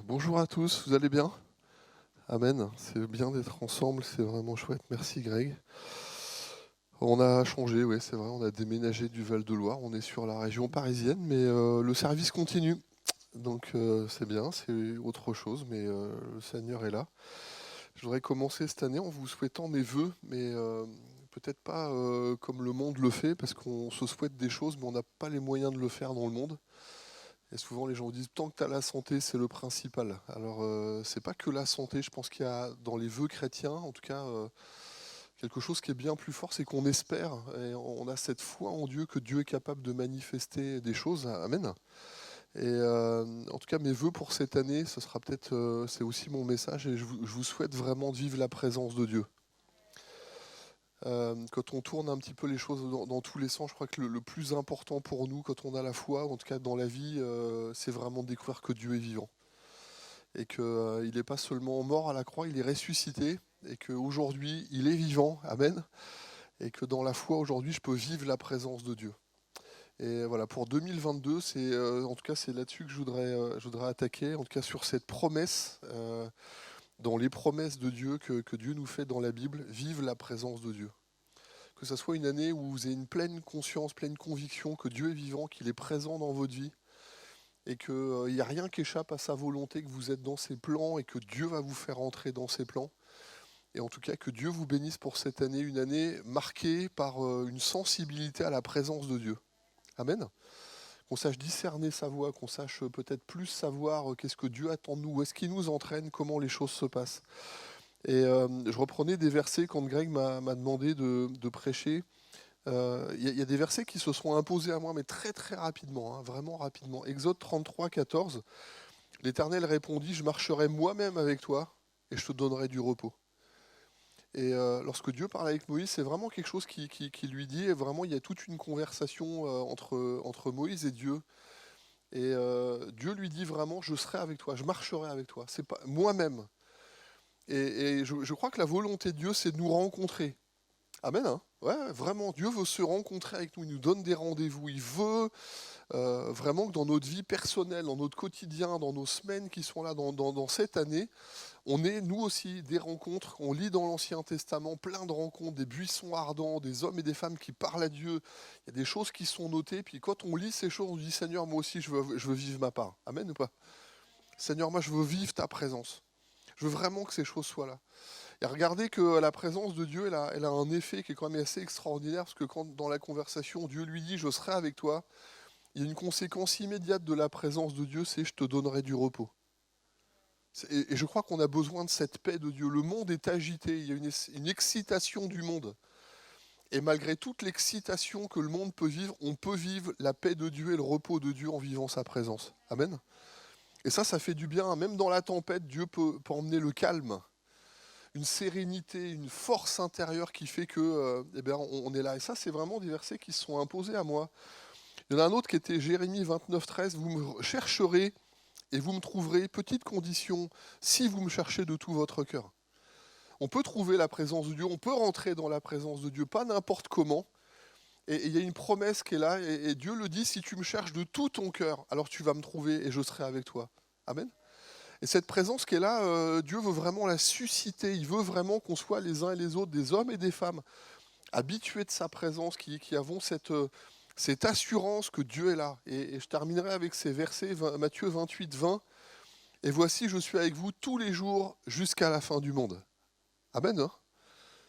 Bonjour à tous, vous allez bien? Amen, c'est bien d'être ensemble, c'est vraiment chouette. Merci Greg. On a changé, oui, c'est vrai, on a déménagé du Val-de-Loire, on est sur la région parisienne, mais le service continue. Donc c'est bien, c'est autre chose, mais le Seigneur est là. Je voudrais commencer cette année en vous souhaitant mes vœux, mais peut-être pas comme le monde le fait, parce qu'on se souhaite des choses, mais on n'a pas les moyens de le faire dans le monde. Et souvent, les gens disent, tant que tu as la santé, c'est le principal. Alors, c'est pas que la santé. Je pense qu'il y a dans les vœux chrétiens, en tout cas, quelque chose qui est bien plus fort, c'est qu'on espère et on a cette foi en Dieu que Dieu est capable de manifester des choses. Amen. Et en tout cas, mes vœux pour cette année, ce sera peut-être, c'est aussi mon message, et je vous souhaite vraiment de vivre la présence de Dieu. Quand on tourne un petit peu les choses dans tous les sens, je crois que le plus important pour nous, quand on a la foi, en tout cas dans la vie, c'est vraiment de découvrir que Dieu est vivant. Et qu'il n'est pas seulement mort à la croix, il est ressuscité, et qu'aujourd'hui, il est vivant, amen, et que dans la foi, aujourd'hui, je peux vivre la présence de Dieu. Et voilà, pour 2022, en tout cas, c'est là-dessus que je voudrais attaquer, en tout cas sur cette promesse, dans les promesses de Dieu que Dieu nous fait dans la Bible, vive la présence de Dieu. Que ça soit une année où vous avez une pleine conscience, pleine conviction que Dieu est vivant, qu'il est présent dans votre vie, et qu'il n'y a rien qui échappe à sa volonté, que vous êtes dans ses plans et que Dieu va vous faire entrer dans ses plans. Et en tout cas, que Dieu vous bénisse pour cette année, une année marquée par une sensibilité à la présence de Dieu. Amen. Qu'on sache discerner sa voix, qu'on sache peut-être plus savoir qu'est-ce que Dieu attend de nous, où est-ce qu'il nous entraîne, comment les choses se passent. Et je reprenais des versets quand Greg m'a demandé de prêcher. Il y a des versets qui se sont imposés à moi, mais très très rapidement, hein, vraiment rapidement. Exode 33, 14. L'Éternel répondit, je marcherai moi-même avec toi et je te donnerai du repos. Et lorsque Dieu parle avec Moïse, c'est vraiment quelque chose qui lui dit, et vraiment il y a toute une conversation entre Moïse et Dieu. Et Dieu lui dit vraiment, je serai avec toi, je marcherai avec toi. C'est pas moi-même. Et je crois que la volonté de Dieu, c'est de nous rencontrer. Amen, hein. Ouais, vraiment, Dieu veut se rencontrer avec nous, il nous donne des rendez-vous, il veut vraiment que dans notre vie personnelle, dans notre quotidien, dans nos semaines qui sont là, dans cette année, on ait nous aussi des rencontres. On lit dans l'Ancien Testament plein de rencontres, des buissons ardents, des hommes et des femmes qui parlent à Dieu. Il y a des choses qui sont notées, puis quand on lit ces choses, on dit Seigneur, moi aussi je veux vivre ma part. Amen ou pas? Seigneur, moi je veux vivre ta présence. Je veux vraiment que ces choses soient là. Et regardez que la présence de Dieu, elle a un effet qui est quand même assez extraordinaire, parce que quand dans la conversation, Dieu lui dit, je serai avec toi, il y a une conséquence immédiate de la présence de Dieu, c'est je te donnerai du repos. Et je crois qu'on a besoin de cette paix de Dieu. Le monde est agité, il y a une excitation du monde. Et malgré toute l'excitation que le monde peut vivre, on peut vivre la paix de Dieu et le repos de Dieu en vivant sa présence. Amen. Et ça fait du bien. Même dans la tempête, Dieu peut emmener le calme, une sérénité, une force intérieure qui fait que, eh bien, on est là. Et ça, c'est vraiment des versets qui se sont imposés à moi. Il y en a un autre qui était Jérémie 29, 13. Vous me chercherez et vous me trouverez, petite condition, si vous me cherchez de tout votre cœur. On peut trouver la présence de Dieu, on peut rentrer dans la présence de Dieu, pas n'importe comment. Et il y a une promesse qui est là, et Dieu le dit, si tu me cherches de tout ton cœur, alors tu vas me trouver et je serai avec toi. Amen. Et cette présence qui est là, Dieu veut vraiment la susciter, il veut vraiment qu'on soit les uns et les autres, des hommes et des femmes, habitués de sa présence, qui avons cette assurance que Dieu est là. Et je terminerai avec ces versets, Matthieu 28, 20. Et voici, je suis avec vous tous les jours jusqu'à la fin du monde. Amen. Hein.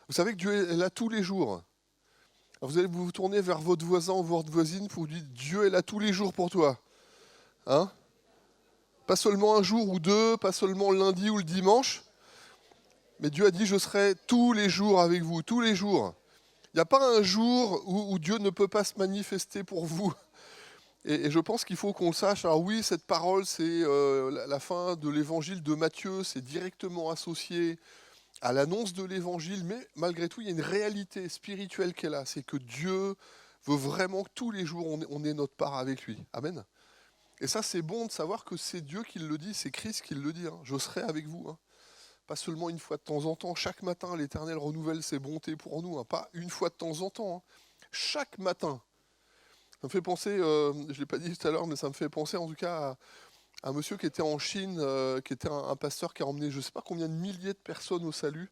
Vous savez que Dieu est là tous les jours. Alors vous allez vous tourner vers votre voisin ou votre voisine pour lui dire Dieu est là tous les jours pour toi. Hein? Pas seulement un jour ou deux, pas seulement le lundi ou le dimanche, mais Dieu a dit je serai tous les jours avec vous, tous les jours. Il n'y a pas un jour où Dieu ne peut pas se manifester pour vous. Et je pense qu'il faut qu'on le sache. Alors oui, cette parole, c'est la fin de l'évangile de Matthieu, c'est directement associé à l'annonce de l'évangile, mais malgré tout, il y a une réalité spirituelle qui est là. C'est que Dieu veut vraiment que tous les jours, on ait notre part avec lui. Amen. Et ça, c'est bon de savoir que c'est Dieu qui le dit, c'est Christ qui le dit. Hein. Je serai avec vous. Hein. Pas seulement une fois de temps en temps. Chaque matin, l'Éternel renouvelle ses bontés pour nous. Hein. Pas une fois de temps en temps. Hein. Chaque matin. Ça me fait penser, je ne l'ai pas dit tout à l'heure, mais ça me fait penser en tout cas Un monsieur qui était en Chine, qui était un pasteur qui a emmené je ne sais pas combien de milliers de personnes au salut,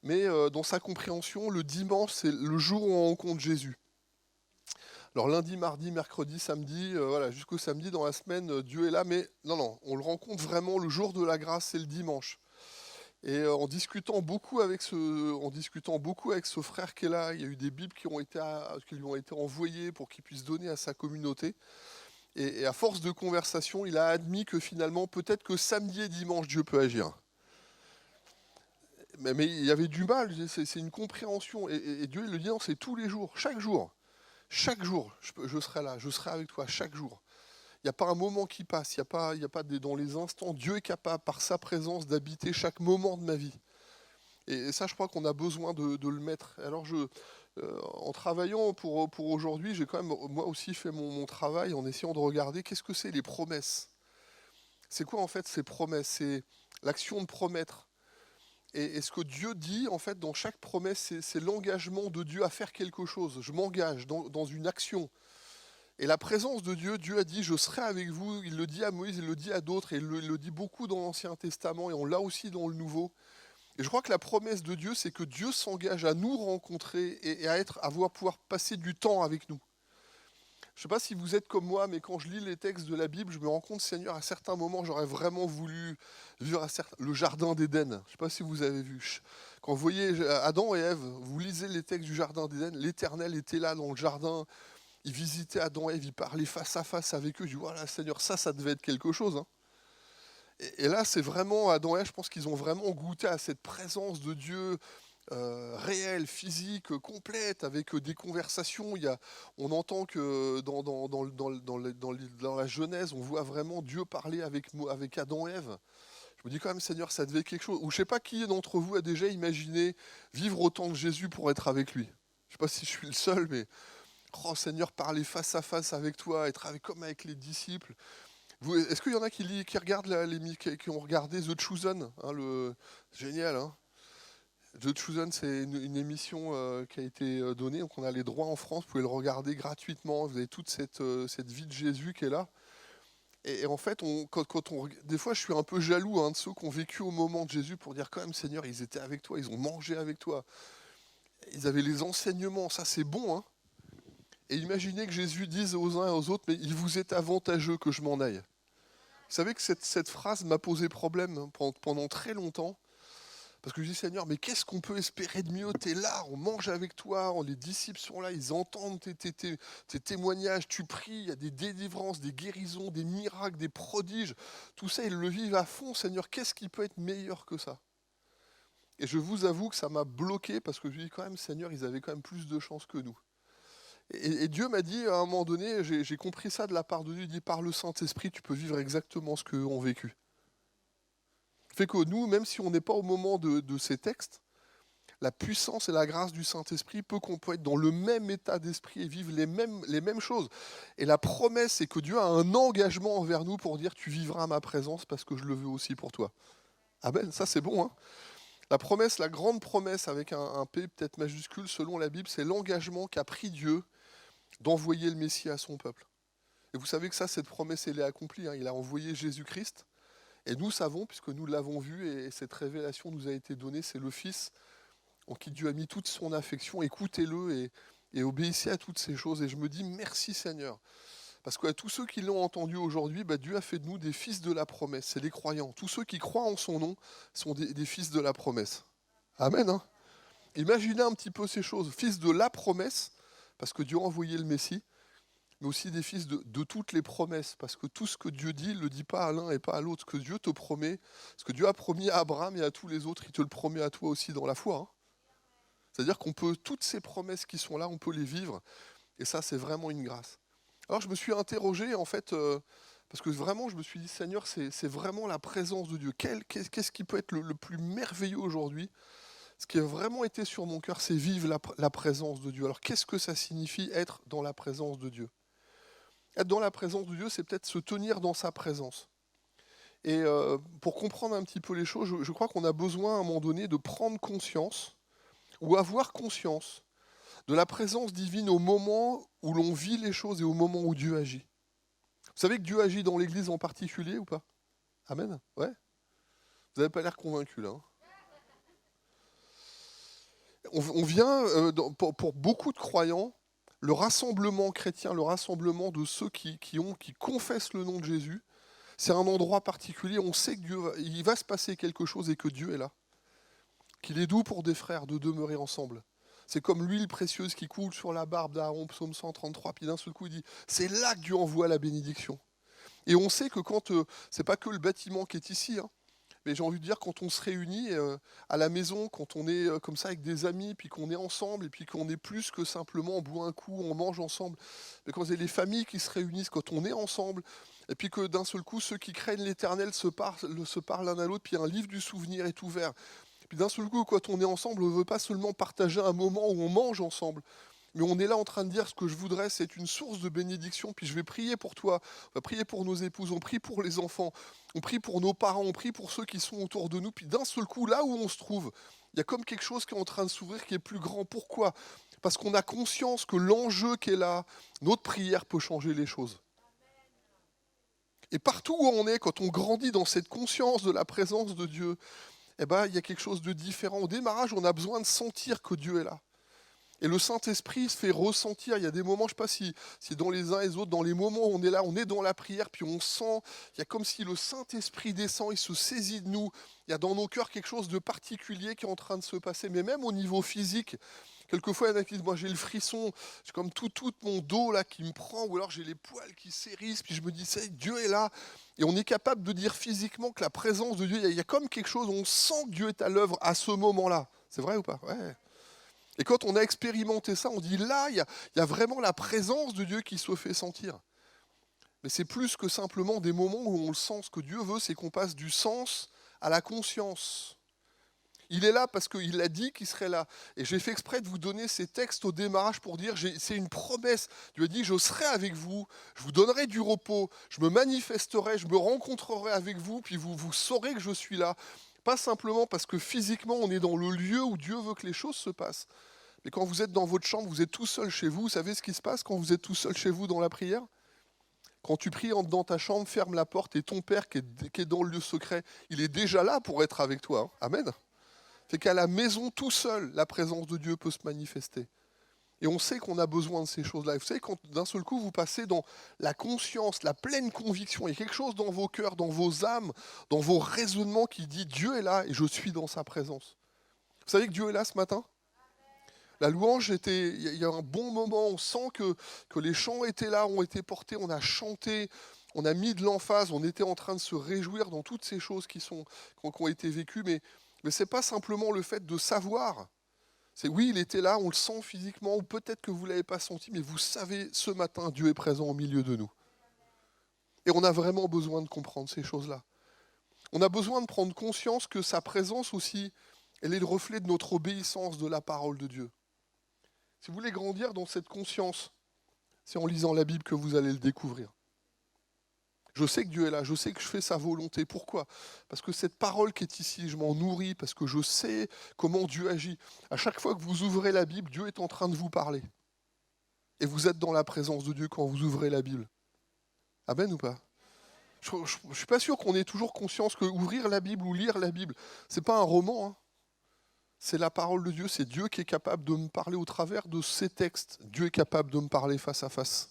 mais dans sa compréhension, le dimanche, c'est le jour où on rencontre Jésus. Alors lundi, mardi, mercredi, samedi, voilà, jusqu'au samedi dans la semaine, Dieu est là, mais non, non, on le rencontre vraiment le jour de la grâce, c'est le dimanche. Et en discutant beaucoup avec ce frère qui est là, il y a eu des bibles qui lui ont été envoyées pour qu'il puisse donner à sa communauté. Et à force de conversation, il a admis que finalement, peut-être que samedi et dimanche, Dieu peut agir. Mais il y avait du mal, c'est une compréhension. Et Dieu, il le dit, non, c'est tous les jours, chaque jour. Chaque jour, je serai là, je serai avec toi, chaque jour. Il n'y a pas un moment qui passe, il y a pas dans les instants. Dieu est capable, par sa présence, d'habiter chaque moment de ma vie. Et ça, je crois qu'on a besoin de le mettre. Alors, en travaillant pour aujourd'hui, j'ai quand même, moi aussi, fait mon travail en essayant de regarder qu'est-ce que c'est les promesses. C'est quoi, en fait, ces promesses? C'est l'action de promettre. Et ce que Dieu dit, en fait, dans chaque promesse, c'est l'engagement de Dieu à faire quelque chose. Je m'engage dans une action. Et la présence de Dieu, Dieu a dit, je serai avec vous. Il le dit à Moïse, il le dit à d'autres, et il le dit beaucoup dans l'Ancien Testament, et on l'a aussi dans le Nouveau. Et je crois que la promesse de Dieu, c'est que Dieu s'engage à nous rencontrer et à pouvoir passer du temps avec nous. Je ne sais pas si vous êtes comme moi, mais quand je lis les textes de la Bible, je me rends compte, Seigneur, à certains moments, j'aurais vraiment voulu vivre le jardin d'Éden. Je ne sais pas si vous avez vu. Quand vous voyez Adam et Ève, vous lisez les textes du jardin d'Éden, l'Éternel était là dans le jardin, il visitait Adam et Ève, il parlait face à face avec eux. Je dis, voilà, Seigneur, ça devait être quelque chose. Hein. Et là, c'est vraiment, Adam et Ève, je pense qu'ils ont vraiment goûté à cette présence de Dieu réelle, physique, complète, avec des conversations. On entend que dans la Genèse, on voit vraiment Dieu parler avec Adam et Ève. Je me dis quand même, Seigneur, ça devait être quelque chose. Ou je ne sais pas qui d'entre vous a déjà imaginé vivre autant de Jésus pour être avec lui. Je ne sais pas si je suis le seul, mais oh Seigneur, parler face à face avec toi, comme avec les disciples. Est-ce qu'il y en a qui regardent qui ont regardé The Chosen, hein, génial, hein. The Chosen, c'est une émission qui a été donnée, donc on a les droits en France, vous pouvez le regarder gratuitement, vous avez toute cette vie de Jésus qui est là. Et en fait, des fois je suis un peu jaloux de ceux qui ont vécu au moment de Jésus pour dire quand même Seigneur, ils étaient avec toi, ils ont mangé avec toi, ils avaient les enseignements, ça c'est bon. Hein. Et imaginez que Jésus dise aux uns et aux autres, mais il vous est avantageux que je m'en aille. Vous savez que cette phrase m'a posé problème pendant très longtemps. Parce que je dis, Seigneur, mais qu'est-ce qu'on peut espérer de mieux? Tu es là, on mange avec toi, les disciples sont là, ils entendent tes témoignages, tu pries, il y a des délivrances, des guérisons, des miracles, des prodiges. Tout ça, ils le vivent à fond. Seigneur, qu'est-ce qui peut être meilleur que ça? Et je vous avoue que ça m'a bloqué parce que je dis quand même, Seigneur, ils avaient quand même plus de chance que nous. Et Dieu m'a dit, à un moment donné, j'ai compris ça de la part de Dieu, il dit, par le Saint-Esprit, tu peux vivre exactement ce qu'eux ont vécu. Fait que nous, même si on n'est pas au moment de ces textes, la puissance et la grâce du Saint-Esprit qu'on peut être dans le même état d'esprit et vivre les mêmes choses. Et la promesse, c'est que Dieu a un engagement envers nous pour dire tu vivras à ma présence parce que je le veux aussi pour toi. Amen, ça c'est bon. Hein. La promesse, la grande promesse avec un P peut-être majuscule selon la Bible, c'est l'engagement qu'a pris Dieu d'envoyer le Messie à son peuple. Et vous savez que ça, cette promesse, elle est accomplie. Hein. Il a envoyé Jésus-Christ. Et nous savons, puisque nous l'avons vu, et cette révélation nous a été donnée, c'est le Fils en qui Dieu a mis toute son affection. Écoutez-le et obéissez à toutes ces choses. Et je me dis merci Seigneur. Parce que tous ceux qui l'ont entendu aujourd'hui, Dieu a fait de nous des fils de la promesse. C'est les croyants. Tous ceux qui croient en son nom sont des fils de la promesse. Amen. Hein. Imaginez un petit peu ces choses. Fils de la promesse, parce que Dieu a envoyé le Messie, mais aussi des fils de toutes les promesses, parce que tout ce que Dieu dit, il ne le dit pas à l'un et pas à l'autre. Ce que Dieu te promet, ce que Dieu a promis à Abraham et à tous les autres, il te le promet à toi aussi dans la foi. Hein. C'est-à-dire qu'on peut, toutes ces promesses qui sont là, on peut les vivre, et ça, c'est vraiment une grâce. Alors je me suis interrogé, en fait, parce que vraiment, je me suis dit, Seigneur, c'est vraiment la présence de Dieu. Qu'est-ce qui peut être le plus merveilleux aujourd'hui? Ce qui a vraiment été sur mon cœur, c'est vivre la présence de Dieu. Alors qu'est-ce que ça signifie être dans la présence de Dieu? Être dans la présence de Dieu, c'est peut-être se tenir dans sa présence. Et pour comprendre un petit peu les choses, je crois qu'on a besoin à un moment donné de prendre conscience ou avoir conscience de la présence divine au moment où l'on vit les choses et au moment où Dieu agit. Vous savez que Dieu agit dans l'Église en particulier ou pas? Amen. Ouais. Vous n'avez pas l'air convaincu là. On vient, pour beaucoup de croyants, le rassemblement chrétien, le rassemblement de ceux qui confessent le nom de Jésus, c'est un endroit particulier. On sait que il va se passer quelque chose et que Dieu est là. Qu'il est doux pour des frères de demeurer ensemble. C'est comme l'huile précieuse qui coule sur la barbe d'Aaron, psaume 133, puis d'un seul coup il dit, c'est là que Dieu envoie la bénédiction. Et on sait que quand, c'est pas que le bâtiment qui est ici, hein, mais j'ai envie de dire, quand on se réunit à la maison, quand on est comme ça avec des amis, puis qu'on est ensemble, et puis qu'on est plus que simplement on boit un coup, on mange ensemble, mais quand c'est les familles qui se réunissent, quand on est ensemble, et puis que d'un seul coup, ceux qui craignent l'Éternel se parlent l'un à l'autre, puis un livre du souvenir est ouvert. Puis d'un seul coup, quand on est ensemble, on ne veut pas seulement partager un moment où on mange ensemble, mais on est là en train de dire ce que je voudrais, c'est une source de bénédiction, puis je vais prier pour toi, on va prier pour nos épouses, on prie pour les enfants, on prie pour nos parents, on prie pour ceux qui sont autour de nous, puis d'un seul coup, là où on se trouve, il y a comme quelque chose qui est en train de s'ouvrir, qui est plus grand. Pourquoi? Parce qu'on a conscience que l'enjeu qui est là, notre prière peut changer les choses. Et partout où on est, quand on grandit dans cette conscience de la présence de Dieu, eh ben, il y a quelque chose de différent. Au démarrage, on a besoin de sentir que Dieu est là. Et le Saint-Esprit se fait ressentir. Il y a des moments, je ne sais pas si dans les uns et les autres, dans les moments où on est là, on est dans la prière, puis on sent, il y a comme si le Saint-Esprit descend, il se saisit de nous. Il y a dans nos cœurs quelque chose de particulier qui est en train de se passer. Mais même au niveau physique, quelquefois, il y en a qui disent, moi j'ai le frisson, j'ai comme tout mon dos là qui me prend, ou alors j'ai les poils qui s'hérissent, puis je me dis, Dieu est là. Et on est capable de dire physiquement que la présence de Dieu, il y a comme quelque chose, on sent que Dieu est à l'œuvre à ce moment-là. C'est vrai ou pas? Ouais. Et quand on a expérimenté ça, on dit là, il y a vraiment la présence de Dieu qui se fait sentir. Mais c'est plus que simplement des moments où on le sent. Ce que Dieu veut, c'est qu'on passe du sens à la conscience. Il est là parce qu'il a dit qu'il serait là. Et j'ai fait exprès de vous donner ces textes au démarrage pour dire, c'est une promesse. Dieu a dit, je serai avec vous, je vous donnerai du repos, je me manifesterai, je me rencontrerai avec vous, puis vous saurez que je suis là. Pas simplement parce que physiquement, on est dans le lieu où Dieu veut que les choses se passent. Mais quand vous êtes dans votre chambre, vous êtes tout seul chez vous, vous savez ce qui se passe quand vous êtes tout seul chez vous dans la prière? Quand tu pries, entre dans ta chambre, ferme la porte et ton Père qui est dans le lieu secret, il est déjà là pour être avec toi. Hein. Amen. C'est qu'à la maison, tout seul, la présence de Dieu peut se manifester. Et on sait qu'on a besoin de ces choses-là. Vous savez, quand d'un seul coup, vous passez dans la conscience, la pleine conviction, il y a quelque chose dans vos cœurs, dans vos âmes, dans vos raisonnements qui dit Dieu est là et je suis dans sa présence. Vous savez que Dieu est là ce matin? La louange il y a un bon moment, on sent que les chants étaient là, ont été portés, on a chanté, on a mis de l'emphase, on était en train de se réjouir dans toutes ces choses qui ont été vécues, mais ce n'est pas simplement le fait de savoir. C'est oui, il était là, on le sent physiquement, ou peut-être que vous ne l'avez pas senti, mais vous savez, ce matin, Dieu est présent au milieu de nous. Et on a vraiment besoin de comprendre ces choses-là. On a besoin de prendre conscience que sa présence aussi, elle est le reflet de notre obéissance de la parole de Dieu. Si vous voulez grandir dans cette conscience, c'est en lisant la Bible que vous allez le découvrir. Je sais que Dieu est là, je sais que je fais sa volonté. Pourquoi? Parce que cette parole qui est ici, je m'en nourris, parce que je sais comment Dieu agit. À chaque fois que vous ouvrez la Bible, Dieu est en train de vous parler. Et vous êtes dans la présence de Dieu quand vous ouvrez la Bible. Amen ou pas? Je ne suis pas sûr qu'on ait toujours conscience que ouvrir la Bible ou lire la Bible, ce n'est pas un roman. Hein. C'est la parole de Dieu, c'est Dieu qui est capable de me parler au travers de ces textes. Dieu est capable de me parler face à face.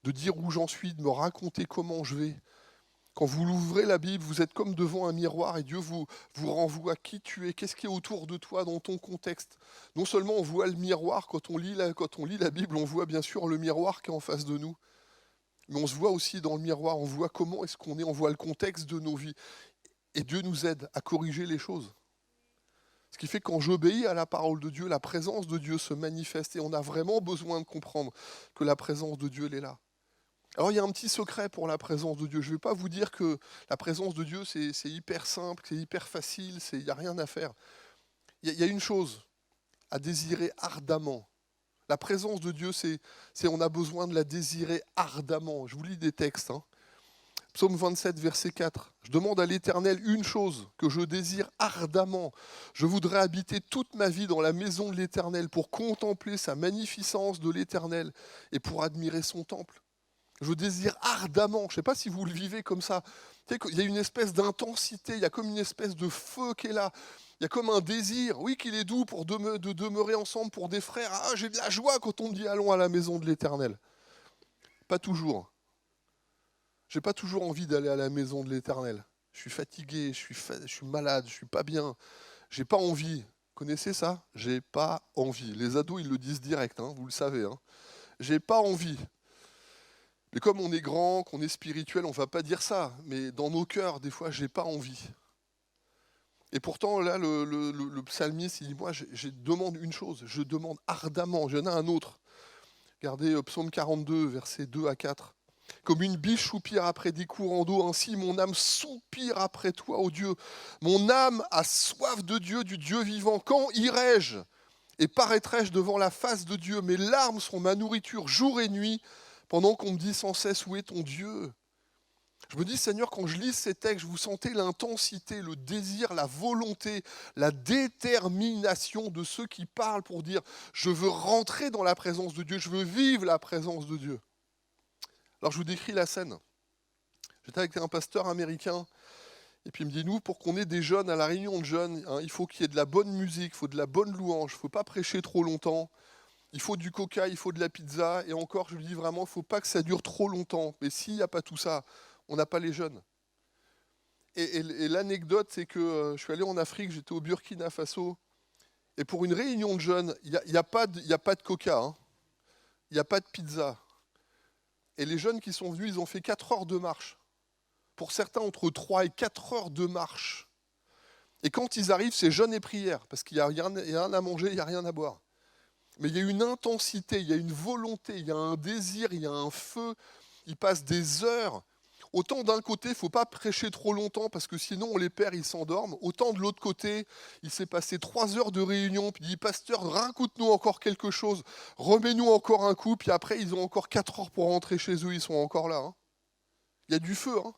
De dire où j'en suis, de me raconter comment je vais. Quand vous l'ouvrez la Bible, vous êtes comme devant un miroir et Dieu vous renvoie qui tu es, qu'est-ce qui est autour de toi dans ton contexte. Non seulement on voit le miroir, quand on lit la Bible, on voit bien sûr le miroir qui est en face de nous. Mais on se voit aussi dans le miroir, on voit comment est-ce qu'on est, on voit le contexte de nos vies. Et Dieu nous aide à corriger les choses. Ce qui fait que quand j'obéis à la parole de Dieu, la présence de Dieu se manifeste et on a vraiment besoin de comprendre que la présence de Dieu, elle est là. Alors il y a un petit secret pour la présence de Dieu. Je ne vais pas vous dire que la présence de Dieu, c'est hyper simple, c'est hyper facile, il n'y a rien à faire. Il y a une chose à désirer ardemment. La présence de Dieu, on a besoin de la désirer ardemment. Je vous lis des textes. Hein. Psaume 27, verset 4. Je demande à l'Éternel une chose que je désire ardemment. Je voudrais habiter toute ma vie dans la maison de l'Éternel pour contempler sa magnificence de l'Éternel et pour admirer son temple. Je désire ardemment. Je ne sais pas si vous le vivez comme ça. Tu sais qu'il y a une espèce d'intensité, il y a comme une espèce de feu qui est là. Il y a comme un désir. Oui, qu'il est doux pour de demeurer ensemble pour des frères. Ah, j'ai de la joie quand on me dit allons à la maison de l'Éternel. Pas toujours. J'ai pas toujours envie d'aller à la maison de l'Éternel. Je suis fatigué, je suis malade, je suis pas bien. J'ai pas envie. Connaissez ça? J'ai pas envie. Les ados, ils le disent direct, hein, vous le savez. Hein. J'ai pas envie. Mais comme on est grand, qu'on est spirituel, on va pas dire ça. Mais dans nos cœurs, des fois, j'ai pas envie. Et pourtant, là, le psalmiste, il dit, moi, je demande une chose, je demande ardemment. Il y en a un autre. Regardez Psaume 42, versets 2 à 4. Comme une biche soupire après des courants d'eau, ainsi mon âme soupire après toi, ô Dieu. Mon âme a soif de Dieu, du Dieu vivant. Quand irai-je et paraîtrai-je devant la face de Dieu? Mes larmes sont ma nourriture jour et nuit, pendant qu'on me dit sans cesse où est ton Dieu. Je me dis, Seigneur, quand je lis ces textes, vous sentez l'intensité, le désir, la volonté, la détermination de ceux qui parlent pour dire, je veux rentrer dans la présence de Dieu, je veux vivre la présence de Dieu. Alors je vous décris la scène. J'étais avec un pasteur américain, et puis il me dit, nous, pour qu'on ait des jeunes à la réunion de jeunes, hein, il faut qu'il y ait de la bonne musique, il faut de la bonne louange, il ne faut pas prêcher trop longtemps, il faut du coca, il faut de la pizza, et encore, je lui dis vraiment, il ne faut pas que ça dure trop longtemps. Mais s'il n'y a pas tout ça, on n'a pas les jeunes. Et l'anecdote, c'est que je suis allé en Afrique, j'étais au Burkina Faso, et pour une réunion de jeunes, il n'y a pas de coca, hein, il n'y a pas de pizza. Et les jeunes qui sont venus, ils ont fait 4 heures de marche. Pour certains, entre 3 et 4 heures de marche. Et quand ils arrivent, c'est jeûne et prière, parce qu'il n'y a rien à manger, il n'y a rien à boire. Mais il y a une intensité, il y a une volonté, il y a un désir, il y a un feu. Ils passent des heures. Autant d'un côté, il ne faut pas prêcher trop longtemps, parce que sinon on les perd, ils s'endorment. Autant de l'autre côté, il s'est passé 3 heures de réunion, puis il dit, pasteur, raconte-nous encore quelque chose, remets-nous encore un coup, puis après ils ont encore 4 heures pour rentrer chez eux, ils sont encore là. Hein. Il y a du feu, hein.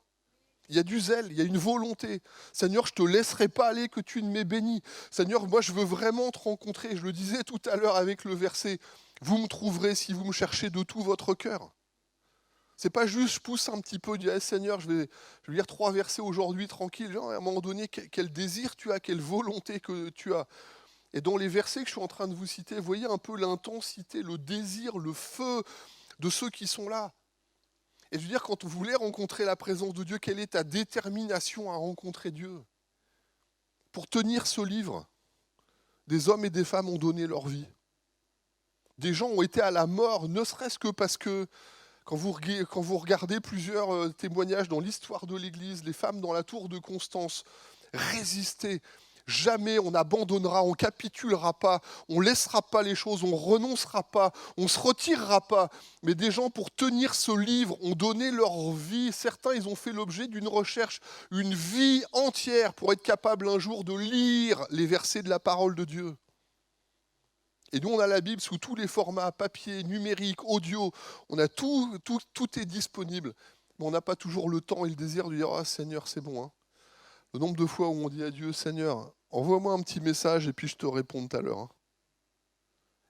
Il y a du zèle, il y a une volonté. Seigneur, je ne te laisserai pas aller que tu ne m'aies béni. Seigneur, moi je veux vraiment te rencontrer. Je le disais tout à l'heure avec le verset, vous me trouverez si vous me cherchez de tout votre cœur. C'est pas juste je pousse un petit peu, je dis Seigneur, je vais lire 3 versets aujourd'hui tranquille. Genre, à un moment donné, quel désir tu as, quelle volonté que tu as. Et dans les versets que je suis en train de vous citer, vous voyez un peu l'intensité, le désir, le feu de ceux qui sont là. Et je veux dire, quand vous voulez rencontrer la présence de Dieu, quelle est ta détermination à rencontrer Dieu? Pour tenir ce livre, des hommes et des femmes ont donné leur vie. Des gens ont été à la mort, ne serait-ce que parce que quand vous regardez plusieurs témoignages dans l'histoire de l'Église, les femmes dans la tour de Constance résistaient. Jamais on n'abandonnera, on ne capitulera pas, on ne laissera pas les choses, on ne renoncera pas, on ne se retirera pas. Mais des gens, pour tenir ce livre, ont donné leur vie. Certains, ils ont fait l'objet d'une recherche, une vie entière pour être capables un jour de lire les versets de la parole de Dieu. Et nous, on a la Bible sous tous les formats, papier, numérique, audio. On a tout est disponible. Mais on n'a pas toujours le temps et le désir de dire « Ah Seigneur, c'est bon. Hein. » Le nombre de fois où on dit à Dieu, Seigneur, envoie-moi un petit message et puis je te réponds tout à l'heure.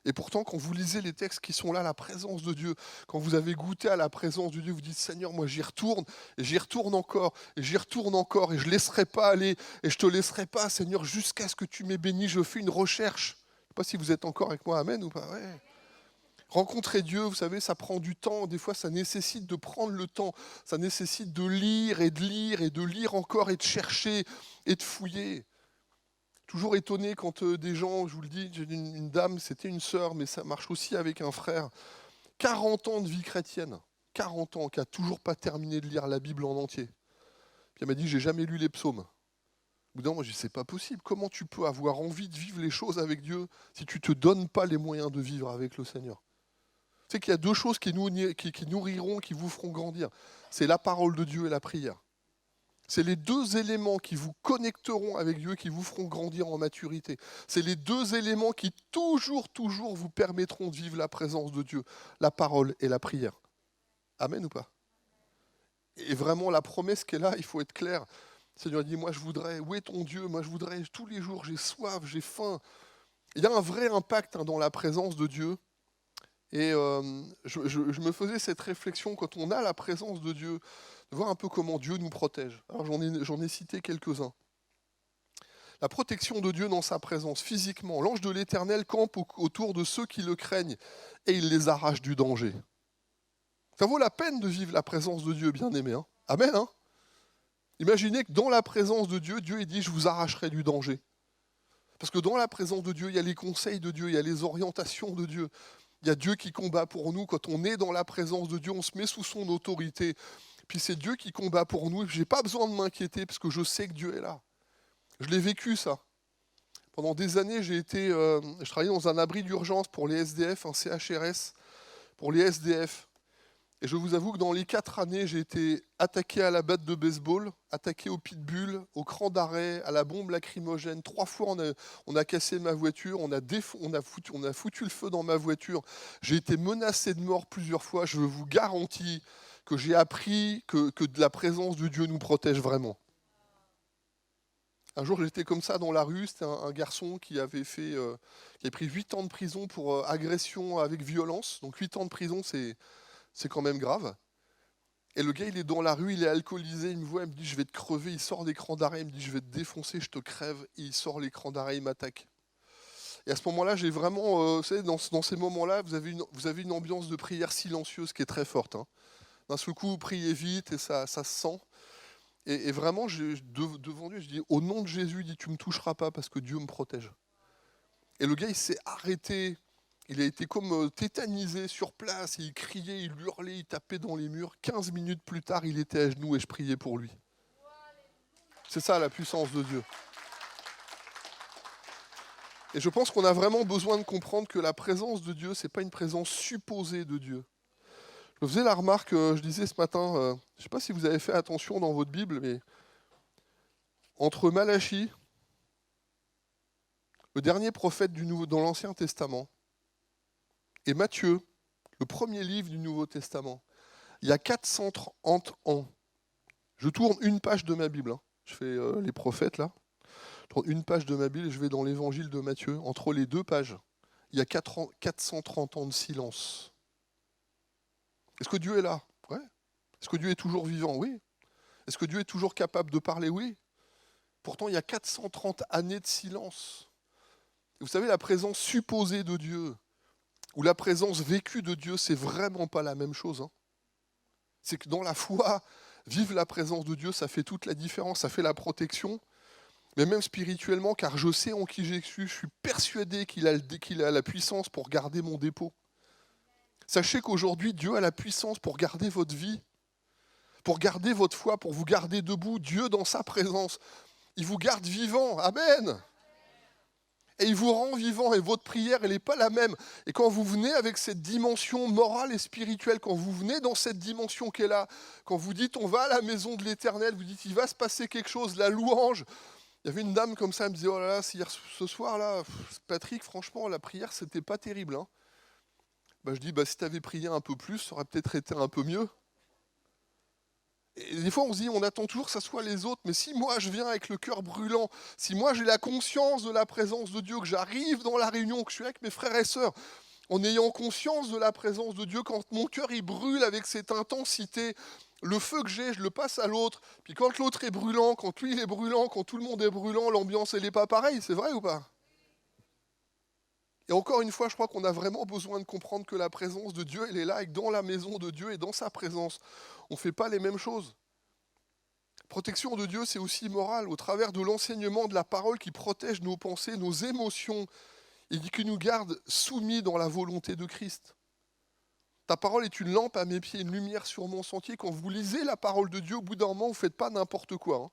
Et pourtant, quand vous lisez les textes qui sont là, la présence de Dieu, quand vous avez goûté à la présence de Dieu, vous dites, Seigneur, moi j'y retourne, et j'y retourne encore, et j'y retourne encore, et je ne laisserai pas aller, et je ne te laisserai pas, Seigneur, jusqu'à ce que tu m'aies béni. Je fais une recherche. Je ne sais pas si vous êtes encore avec moi, amen ou pas. Ouais. Rencontrer Dieu, vous savez, ça prend du temps. Des fois, ça nécessite de prendre le temps. Ça nécessite de lire et de lire et de lire encore et de chercher et de fouiller. Toujours étonné quand des gens, je vous le dis, j'ai une dame, c'était une sœur, mais ça marche aussi avec un frère. 40 ans de vie chrétienne, 40 ans, qui n'a toujours pas terminé de lire la Bible en entier. Puis elle m'a dit, j'ai jamais lu les psaumes. Au bout d'un moment, je dis, c'est pas possible. Comment tu peux avoir envie de vivre les choses avec Dieu si tu ne te donnes pas les moyens de vivre avec le Seigneur? Tu sais qu'il y a 2 choses qui nourriront, qui vous feront grandir. C'est la parole de Dieu et la prière. C'est les 2 éléments qui vous connecteront avec Dieu, qui vous feront grandir en maturité. C'est les 2 éléments qui toujours vous permettront de vivre la présence de Dieu, la parole et la prière. Amen ou pas? Et vraiment, la promesse qui est là, il faut être clair. Le Seigneur dit, moi je voudrais, où est ton Dieu? Moi je voudrais, tous les jours, j'ai soif, j'ai faim. Il y a un vrai impact dans la présence de Dieu. Et je me faisais cette réflexion quand on a la présence de Dieu, de voir un peu comment Dieu nous protège. Alors j'en ai cité quelques-uns. La protection de Dieu dans sa présence, physiquement. L'ange de l'Éternel campe autour de ceux qui le craignent et il les arrache du danger. Ça vaut la peine de vivre la présence de Dieu, bien-aimé. Hein. Amen. Hein. Imaginez que dans la présence de Dieu, Dieu dit « je vous arracherai du danger ». Parce que dans la présence de Dieu, il y a les conseils de Dieu, il y a les orientations de Dieu. Il y a Dieu qui combat pour nous. Quand on est dans la présence de Dieu, on se met sous son autorité. Puis c'est Dieu qui combat pour nous. Je n'ai pas besoin de m'inquiéter parce que je sais que Dieu est là. Je l'ai vécu, ça. Pendant des années, je travaillais dans un abri d'urgence pour les SDF, un CHRS, pour les SDF. Et je vous avoue que dans les 4 années, j'ai été attaqué à la batte de baseball, attaqué au pitbull, au cran d'arrêt, à la bombe lacrymogène. 3 fois, on a cassé ma voiture, on a foutu le feu dans ma voiture. J'ai été menacé de mort plusieurs fois. Je vous garantis que j'ai appris que de la présence de Dieu nous protège vraiment. Un jour, j'étais comme ça dans la rue. C'était un garçon qui avait pris 8 ans de prison pour agression avec violence. Donc 8 ans de prison, c'est quand même grave. Et le gars, il est dans la rue, il est alcoolisé, il me voit, il me dit « je vais te crever », il sort l'écran d'arrêt, il me dit « je vais te défoncer, je te crève », et il sort l'écran d'arrêt, il m'attaque. Et à ce moment-là, j'ai vraiment, vous savez, dans ces moments-là, vous avez une ambiance de prière silencieuse qui est très forte. Hein. D'un seul coup, vous priez vite et ça se sent. Et vraiment, devant Dieu, je dis « au nom de Jésus, il dit, tu ne me toucheras pas parce que Dieu me protège ». Et le gars, il s'est arrêté. Il a été comme tétanisé sur place, il criait, il hurlait, il tapait dans les murs. 15 minutes plus tard, il était à genoux et je priais pour lui. C'est ça la puissance de Dieu. Et je pense qu'on a vraiment besoin de comprendre que la présence de Dieu, ce n'est pas une présence supposée de Dieu. Je me faisais la remarque, je disais ce matin, je ne sais pas si vous avez fait attention dans votre Bible, mais entre Malachie, le dernier prophète dans l'Ancien Testament, et Matthieu, le premier livre du Nouveau Testament, il y a 430 ans. Je tourne une page de ma Bible. Hein. Je fais les prophètes là. Je tourne une page de ma Bible et je vais dans l'évangile de Matthieu. Entre les 2 pages, il y a 430 ans de silence. Est-ce que Dieu est là? Ouais. Est-ce que Dieu est toujours vivant? Oui. Est-ce que Dieu est toujours capable de parler? Oui. Pourtant, il y a 430 années de silence. Et vous savez, la présence supposée de Dieu, ou la présence vécue de Dieu, c'est vraiment pas la même chose. Hein. C'est que dans la foi, vivre la présence de Dieu, ça fait toute la différence, ça fait la protection, mais même spirituellement, car je sais en qui j'ai cru, je suis persuadé qu'il a la puissance pour garder mon dépôt. Sachez qu'aujourd'hui, Dieu a la puissance pour garder votre vie, pour garder votre foi, pour vous garder debout. Dieu, dans sa présence, il vous garde vivant. Amen. Et il vous rend vivant et votre prière, elle n'est pas la même. Et quand vous venez avec cette dimension morale et spirituelle, quand vous venez dans cette dimension qui est là, quand vous dites on va à la maison de l'Éternel, vous dites il va se passer quelque chose, la louange. Il y avait une dame comme ça, elle me disait oh là là, ce soir-là, Patrick, franchement, la prière, c'était pas terrible. Hein. Je dis si tu avais prié un peu plus, ça aurait peut-être été un peu mieux. Et des fois, on se dit, on attend toujours que ça soit les autres, mais si moi je viens avec le cœur brûlant, si moi j'ai la conscience de la présence de Dieu, que j'arrive dans la réunion, que je suis avec mes frères et sœurs, en ayant conscience de la présence de Dieu, quand mon cœur il brûle avec cette intensité, le feu que j'ai, je le passe à l'autre, puis quand l'autre est brûlant, quand lui il est brûlant, quand tout le monde est brûlant, l'ambiance elle n'est pas pareille, c'est vrai ou pas? Et encore une fois, je crois qu'on a vraiment besoin de comprendre que la présence de Dieu, elle est là, et que dans la maison de Dieu et dans sa présence, on ne fait pas les mêmes choses. Protection de Dieu, c'est aussi moral, au travers de l'enseignement de la parole qui protège nos pensées, nos émotions, et qui nous garde soumis dans la volonté de Christ. Ta parole est une lampe à mes pieds, une lumière sur mon sentier. Quand vous lisez la parole de Dieu, au bout d'un moment, vous ne faites pas n'importe quoi. Hein.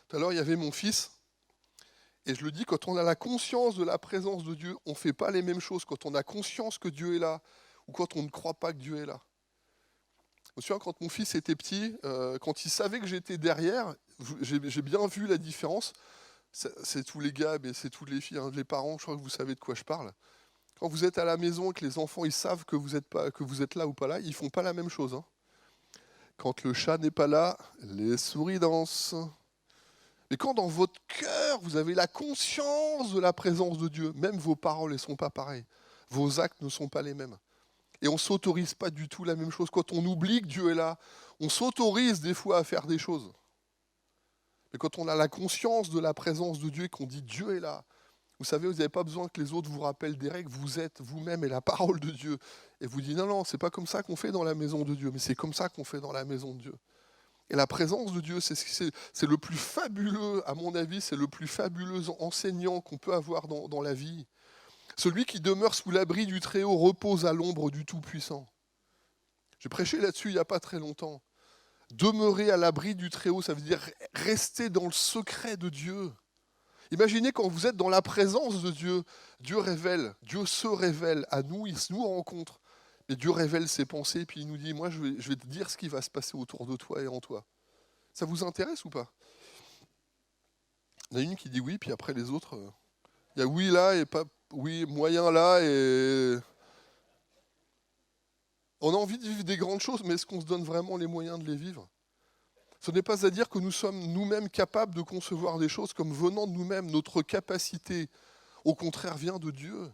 Tout à l'heure, il y avait mon fils. Et je le dis, quand on a la conscience de la présence de Dieu, on ne fait pas les mêmes choses. Quand on a conscience que Dieu est là, ou quand on ne croit pas que Dieu est là. Je me souviens, quand mon fils était petit, quand il savait que j'étais derrière, j'ai bien vu la différence. C'est tous les gars, mais c'est toutes les filles, hein, les parents, je crois que vous savez de quoi je parle. Quand vous êtes à la maison et que les enfants ils savent que vous êtes là ou pas là, ils ne font pas la même chose. Hein. Quand le chat n'est pas là, les souris dansent. Mais quand dans votre cœur, vous avez la conscience de la présence de Dieu, même vos paroles ne sont pas pareilles. Vos actes ne sont pas les mêmes. Et on ne s'autorise pas du tout la même chose. Quand on oublie que Dieu est là, on s'autorise des fois à faire des choses. Mais quand on a la conscience de la présence de Dieu et qu'on dit Dieu est là, vous savez, vous n'avez pas besoin que les autres vous rappellent des règles, vous êtes vous-même et la parole de Dieu. Et vous dites non, non, c'est pas comme ça qu'on fait dans la maison de Dieu, mais c'est comme ça qu'on fait dans la maison de Dieu. Et la présence de Dieu, c'est le plus fabuleux, à mon avis, c'est le plus fabuleux enseignant qu'on peut avoir dans la vie. Celui qui demeure sous l'abri du Très-Haut repose à l'ombre du Tout-Puissant. J'ai prêché là-dessus il n'y a pas très longtemps. Demeurer à l'abri du Très-Haut, ça veut dire rester dans le secret de Dieu. Imaginez quand vous êtes dans la présence de Dieu, Dieu se révèle à nous, il nous rencontre. Et Dieu révèle ses pensées, puis il nous dit, moi je vais te dire ce qui va se passer autour de toi et en toi. Ça vous intéresse ou pas? Il y en a une qui dit oui, puis après les autres, il y a oui là et pas oui, moyen là, et on a envie de vivre des grandes choses, mais est-ce qu'on se donne vraiment les moyens de les vivre? Ce n'est pas à dire que nous sommes nous-mêmes capables de concevoir des choses comme venant de nous-mêmes. Notre capacité, au contraire, vient de Dieu.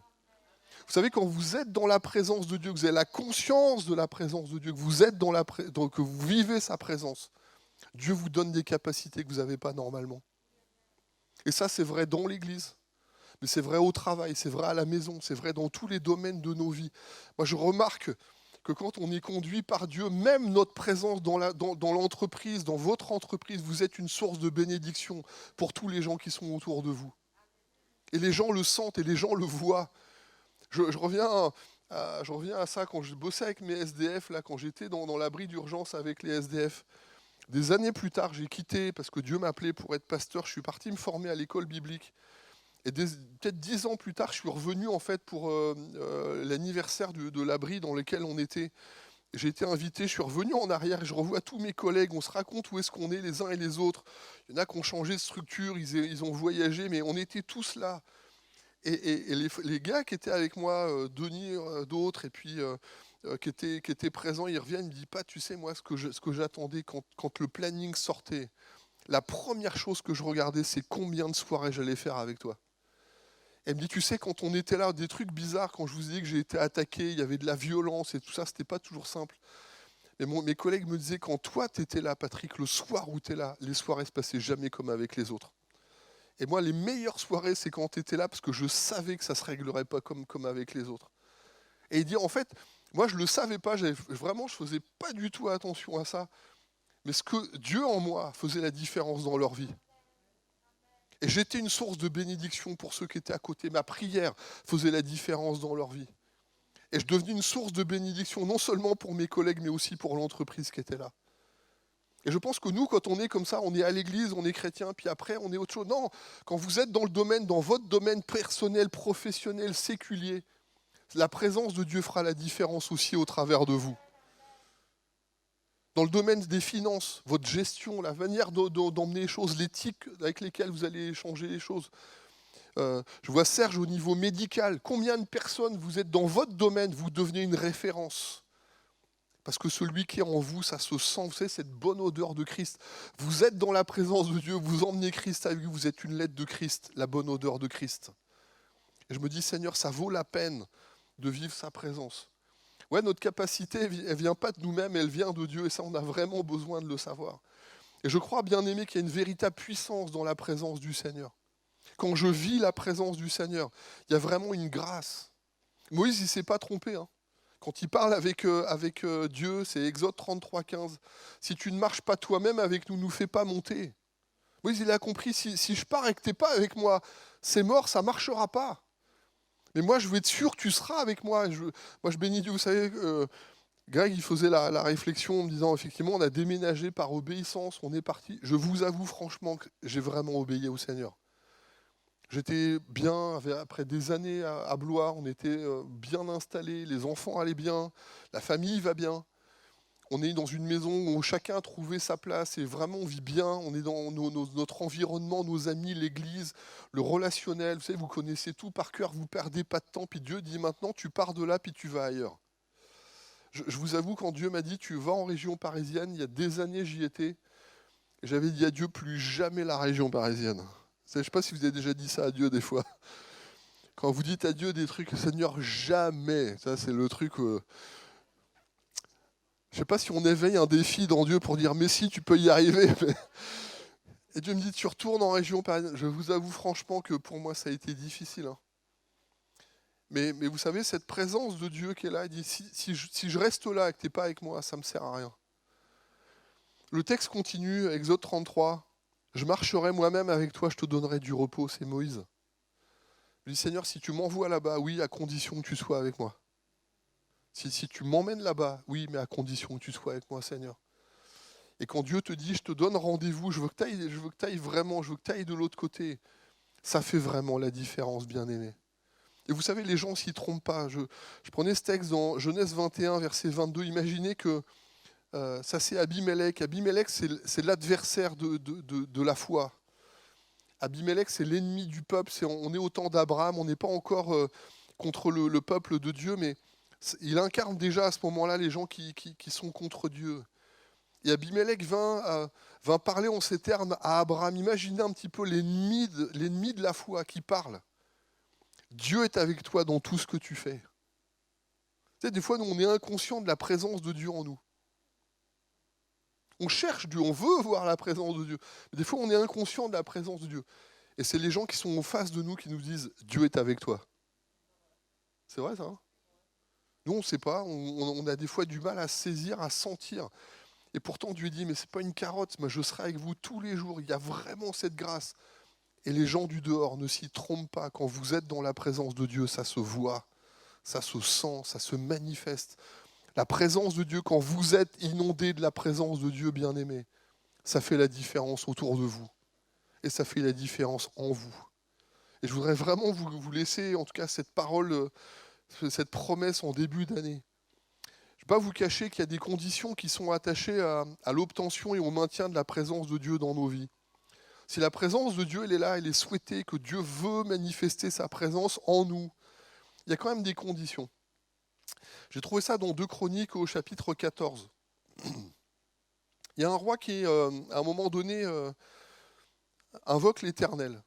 Vous savez, quand vous êtes dans la présence de Dieu, que vous avez la conscience de la présence de Dieu, que vous êtes que vous vivez sa présence, Dieu vous donne des capacités que vous n'avez pas normalement. Et ça, c'est vrai dans l'Église, mais c'est vrai au travail, c'est vrai à la maison, c'est vrai dans tous les domaines de nos vies. Moi, je remarque que quand on est conduit par Dieu, même notre présence dans l'entreprise, dans votre entreprise, vous êtes une source de bénédiction pour tous les gens qui sont autour de vous. Et les gens le sentent et les gens le voient. Je reviens à ça quand je bossais avec mes SDF, là, quand j'étais dans l'abri d'urgence avec les SDF. Des années plus tard, j'ai quitté parce que Dieu m'appelait pour être pasteur. Je suis parti me former à l'école biblique. Et peut-être 10 ans plus tard, je suis revenu en fait pour l'anniversaire de l'abri dans lequel on était. J'ai été invité, je suis revenu en arrière et je revois tous mes collègues, on se raconte où est-ce qu'on est les uns et les autres. Il y en a qui ont changé de structure, ils ont voyagé, mais on était tous là. Et les gars qui étaient avec moi, Denis, d'autres, et puis qui étaient présents, ils reviennent, ils me disent pas, tu sais, moi, ce que j'attendais quand le planning sortait, la première chose que je regardais, c'est combien de soirées j'allais faire avec toi. Elle me dit, tu sais, quand on était là, des trucs bizarres, quand je vous ai dit que j'ai été attaqué, il y avait de la violence et tout ça, c'était pas toujours simple. Mais mes collègues me disaient, quand toi, tu étais là, Patrick, le soir où tu es là, les soirées se passaient jamais comme avec les autres. Et moi, les meilleures soirées, c'est quand tu étais là, parce que je savais que ça ne se réglerait pas comme avec les autres. Et il dit, en fait, moi, je ne le savais pas, vraiment, je ne faisais pas du tout attention à ça. Mais ce que Dieu en moi faisait la différence dans leur vie. Et j'étais une source de bénédiction pour ceux qui étaient à côté. Ma prière faisait la différence dans leur vie. Et je devenais une source de bénédiction, non seulement pour mes collègues, mais aussi pour l'entreprise qui était là. Et je pense que nous, quand on est comme ça, on est à l'église, on est chrétien, puis après, on est autre chose. Non, quand vous êtes dans votre domaine personnel, professionnel, séculier, la présence de Dieu fera la différence aussi au travers de vous. Dans le domaine des finances, votre gestion, la manière d'emmener les choses, l'éthique avec lesquelles vous allez échanger les choses. Je vois Serge au niveau médical. Combien de personnes vous êtes dans votre domaine, vous devenez une référence? Parce que celui qui est en vous, ça se sent, vous savez, cette bonne odeur de Christ. Vous êtes dans la présence de Dieu, vous emmenez Christ avec vous, vous êtes une lettre de Christ, la bonne odeur de Christ. Et je me dis, Seigneur, ça vaut la peine de vivre sa présence. Ouais, notre capacité, elle ne vient pas de nous-mêmes, elle vient de Dieu, et ça, on a vraiment besoin de le savoir. Et je crois, bien aimé, qu'il y a une véritable puissance dans la présence du Seigneur. Quand je vis la présence du Seigneur, il y a vraiment une grâce. Moïse, il ne s'est pas trompé, hein. Quand il parle avec Dieu, c'est Exode 33, 15. Si tu ne marches pas toi-même avec nous, ne nous fais pas monter. Moïse, il a compris, si je pars et que tu n'es pas avec moi, c'est mort, ça ne marchera pas. Mais moi, je veux être sûr que tu seras avec moi. Moi, je bénis Dieu. Vous savez, Greg, il faisait la réflexion en me disant, effectivement, on a déménagé par obéissance, on est parti. Je vous avoue franchement que j'ai vraiment obéi au Seigneur. J'étais bien, après des années à Blois, on était bien installés, les enfants allaient bien, la famille va bien. On est dans une maison où chacun a trouvé sa place et vraiment on vit bien. On est dans notre environnement, nos amis, l'église, le relationnel. Vous savez, vous connaissez tout par cœur, vous ne perdez pas de temps. Puis Dieu dit maintenant, tu pars de là, puis tu vas ailleurs. Je vous avoue, quand Dieu m'a dit, tu vas en région parisienne, il y a des années j'y étais. Et j'avais dit à Dieu, plus jamais la région parisienne. Je ne sais pas si vous avez déjà dit ça à Dieu des fois. Quand vous dites à Dieu des trucs, Seigneur, jamais. Ça, c'est le truc. Je sais pas si on éveille un défi dans Dieu pour dire, mais si, tu peux y arriver. Et Dieu me dit, tu retournes en région parisienne. Je vous avoue franchement que pour moi, ça a été difficile. Hein. Mais vous savez, cette présence de Dieu qui est là, il dit, si je reste là et que tu n'es pas avec moi, ça ne me sert à rien. Le texte continue, Exode 33. Je marcherai moi-même avec toi, je te donnerai du repos. C'est Moïse. Je dis, Seigneur, si tu m'envoies là-bas, oui, à condition que tu sois avec moi. Si tu m'emmènes là-bas, oui, mais à condition que tu sois avec moi, Seigneur. Et quand Dieu te dit, je te donne rendez-vous, je veux que tu ailles vraiment, je veux que tu ailles de l'autre côté, ça fait vraiment la différence, bien-aimé. Et vous savez, les gens ne s'y trompent pas. Je prenais ce texte dans Genèse 21, verset 22. Imaginez que ça c'est Abimelech. Abimelech, c'est l'adversaire de la foi. Abimelech, c'est l'ennemi du peuple. On est au temps d'Abraham, on n'est pas encore contre le peuple de Dieu, mais il incarne déjà à ce moment-là les gens qui sont contre Dieu. Et Abimelech vint parler en ces termes à Abraham. Imaginez un petit peu l'ennemi de la foi qui parle. Dieu est avec toi dans tout ce que tu fais. Tu sais, des fois, nous, on est inconscient de la présence de Dieu en nous. On cherche Dieu, on veut voir la présence de Dieu. Mais des fois, on est inconscient de la présence de Dieu. Et c'est les gens qui sont en face de nous qui nous disent « Dieu est avec toi ». C'est vrai ça, hein? Nous, on ne sait pas, on a des fois du mal à saisir, à sentir. Et pourtant, Dieu dit « Mais ce n'est pas une carotte, mais je serai avec vous tous les jours ». Il y a vraiment cette grâce. Et les gens du dehors ne s'y trompent pas. Quand vous êtes dans la présence de Dieu, ça se voit, ça se sent, ça se manifeste. La présence de Dieu, quand vous êtes inondé de la présence de Dieu bien-aimé, ça fait la différence autour de vous. Et ça fait la différence en vous. Et je voudrais vraiment vous laisser, en tout cas, cette parole, cette promesse en début d'année. Je ne vais pas vous cacher qu'il y a des conditions qui sont attachées à l'obtention et au maintien de la présence de Dieu dans nos vies. Si la présence de Dieu, elle est là, elle est souhaitée, que Dieu veut manifester sa présence en nous, il y a quand même des conditions. J'ai trouvé ça dans 2 Chroniques au chapitre 14. Il y a un roi qui, à un moment donné, invoque l'Éternel.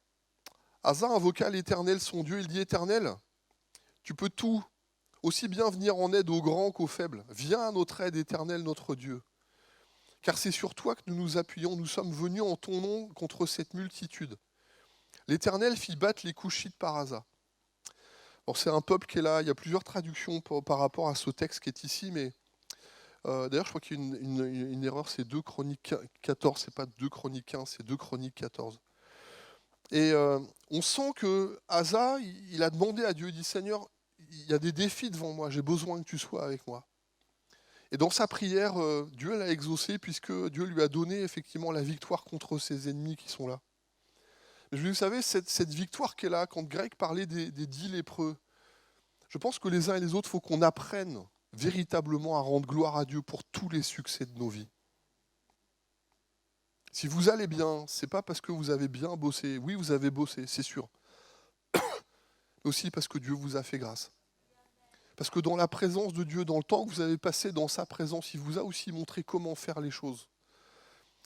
Asa invoqua l'Éternel, son Dieu. Il dit, Éternel, tu peux tout, aussi bien venir en aide aux grands qu'aux faibles. Viens à notre aide, Éternel, notre Dieu. Car c'est sur toi que nous nous appuyons. Nous sommes venus en ton nom contre cette multitude. L'Éternel fit battre les Couchites par Asa. Alors c'est un peuple qui est là. Il y a plusieurs traductions par rapport à ce texte qui est ici, mais d'ailleurs je crois qu'il y a une erreur. C'est 2 Chroniques 14, c'est pas 2 Chroniques 15, c'est 2 Chroniques 14. Et on sent que Asa, il a demandé à Dieu, il dit Seigneur, il y a des défis devant moi, j'ai besoin que tu sois avec moi. Et dans sa prière, Dieu l'a exaucé puisque Dieu lui a donné effectivement la victoire contre ses ennemis qui sont là. Mais vous savez, cette victoire qui est là, quand Greg parlait des 10 lépreux, je pense que les uns et les autres, il faut qu'on apprenne véritablement à rendre gloire à Dieu pour tous les succès de nos vies. Si vous allez bien, ce n'est pas parce que vous avez bien bossé. Oui, vous avez bossé, c'est sûr. Mais aussi parce que Dieu vous a fait grâce. Parce que dans la présence de Dieu, dans le temps que vous avez passé dans sa présence, il vous a aussi montré comment faire les choses.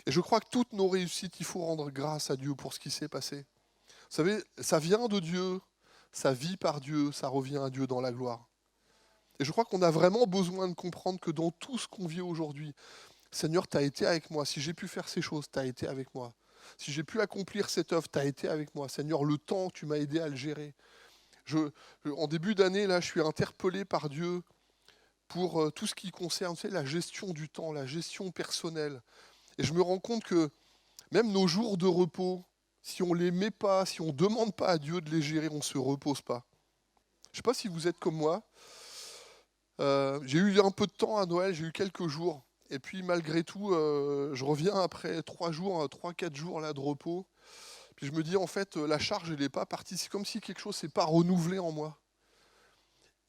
Et je crois que toutes nos réussites, il faut rendre grâce à Dieu pour ce qui s'est passé. Vous savez, ça vient de Dieu, ça vit par Dieu, ça revient à Dieu dans la gloire. Et je crois qu'on a vraiment besoin de comprendre que dans tout ce qu'on vit aujourd'hui, Seigneur, tu as été avec moi. Si j'ai pu faire ces choses, tu as été avec moi. Si j'ai pu accomplir cette œuvre, tu as été avec moi. Seigneur, le temps, tu m'as aidé à le gérer. En début d'année, là, je suis interpellé par Dieu pour tout ce qui concerne, la gestion du temps, la gestion personnelle. Et je me rends compte que même nos jours de repos, si on ne les met pas, si on ne demande pas à Dieu de les gérer, on ne se repose pas. Je ne sais pas si vous êtes comme moi. J'ai eu un peu de temps à Noël, j'ai eu quelques jours. Et puis malgré tout, je reviens après 3-4 jours là, de repos. Puis je me dis en fait, la charge, elle n'est pas partie. C'est comme si quelque chose ne s'est pas renouvelé en moi.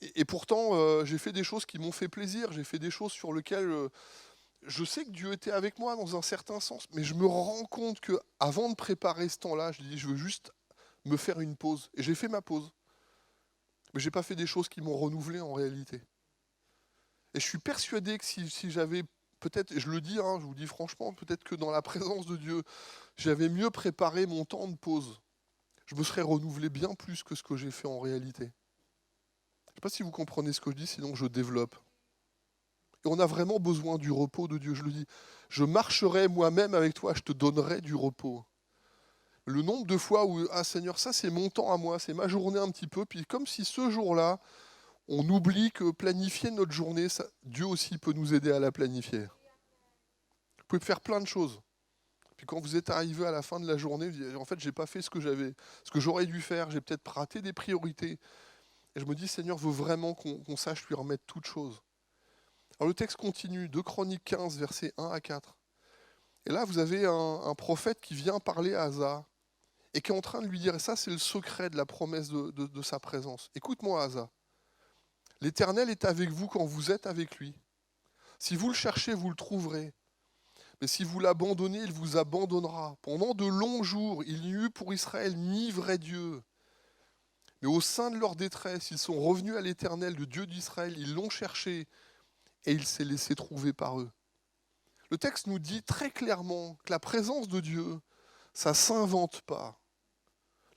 Et pourtant, j'ai fait des choses qui m'ont fait plaisir. J'ai fait des choses sur lesquelles je sais que Dieu était avec moi dans un certain sens. Mais je me rends compte qu'avant de préparer ce temps-là, je dis, je veux juste me faire une pause. Et j'ai fait ma pause. Mais je n'ai pas fait des choses qui m'ont renouvelé en réalité. Et je suis persuadé que si j'avais peut-être, et je le dis, je vous dis franchement, peut-être que dans la présence de Dieu, j'avais mieux préparé mon temps de pause. je me serais renouvelé bien plus que ce que j'ai fait en réalité. Je ne sais pas si vous comprenez ce que je dis, sinon je développe. Et on a vraiment besoin du repos de Dieu, je le dis. Je marcherai moi-même avec toi, je te donnerai du repos. Le nombre de fois où, ah Seigneur, ça c'est mon temps à moi, c'est ma journée un petit peu, puis comme si ce jour-là, on oublie que planifier notre journée, Dieu aussi peut nous aider à la planifier. Vous pouvez faire plein de choses. Puis quand vous êtes arrivé à la fin de la journée, vous dites, en fait, j'ai pas fait ce que j'aurais dû faire, j'ai peut-être raté des priorités. Et je me dis, Seigneur veut vraiment qu'on sache lui remettre toutes choses. Alors le texte continue, 2 Chroniques 15, versets 1 à 4. Et là, vous avez un prophète qui vient parler à Asa et qui est en train de lui dire, et ça c'est le secret de la promesse de sa présence. Écoute-moi Asa, l'Éternel est avec vous quand vous êtes avec lui. Si vous le cherchez, vous le trouverez. Mais si vous l'abandonnez, il vous abandonnera. Pendant de longs jours, il n'y eut pour Israël ni vrai Dieu. Mais au sein de leur détresse, ils sont revenus à l'Éternel, le Dieu d'Israël, ils l'ont cherché et il s'est laissé trouver par eux. Le texte nous dit très clairement que la présence de Dieu, ça ne s'invente pas.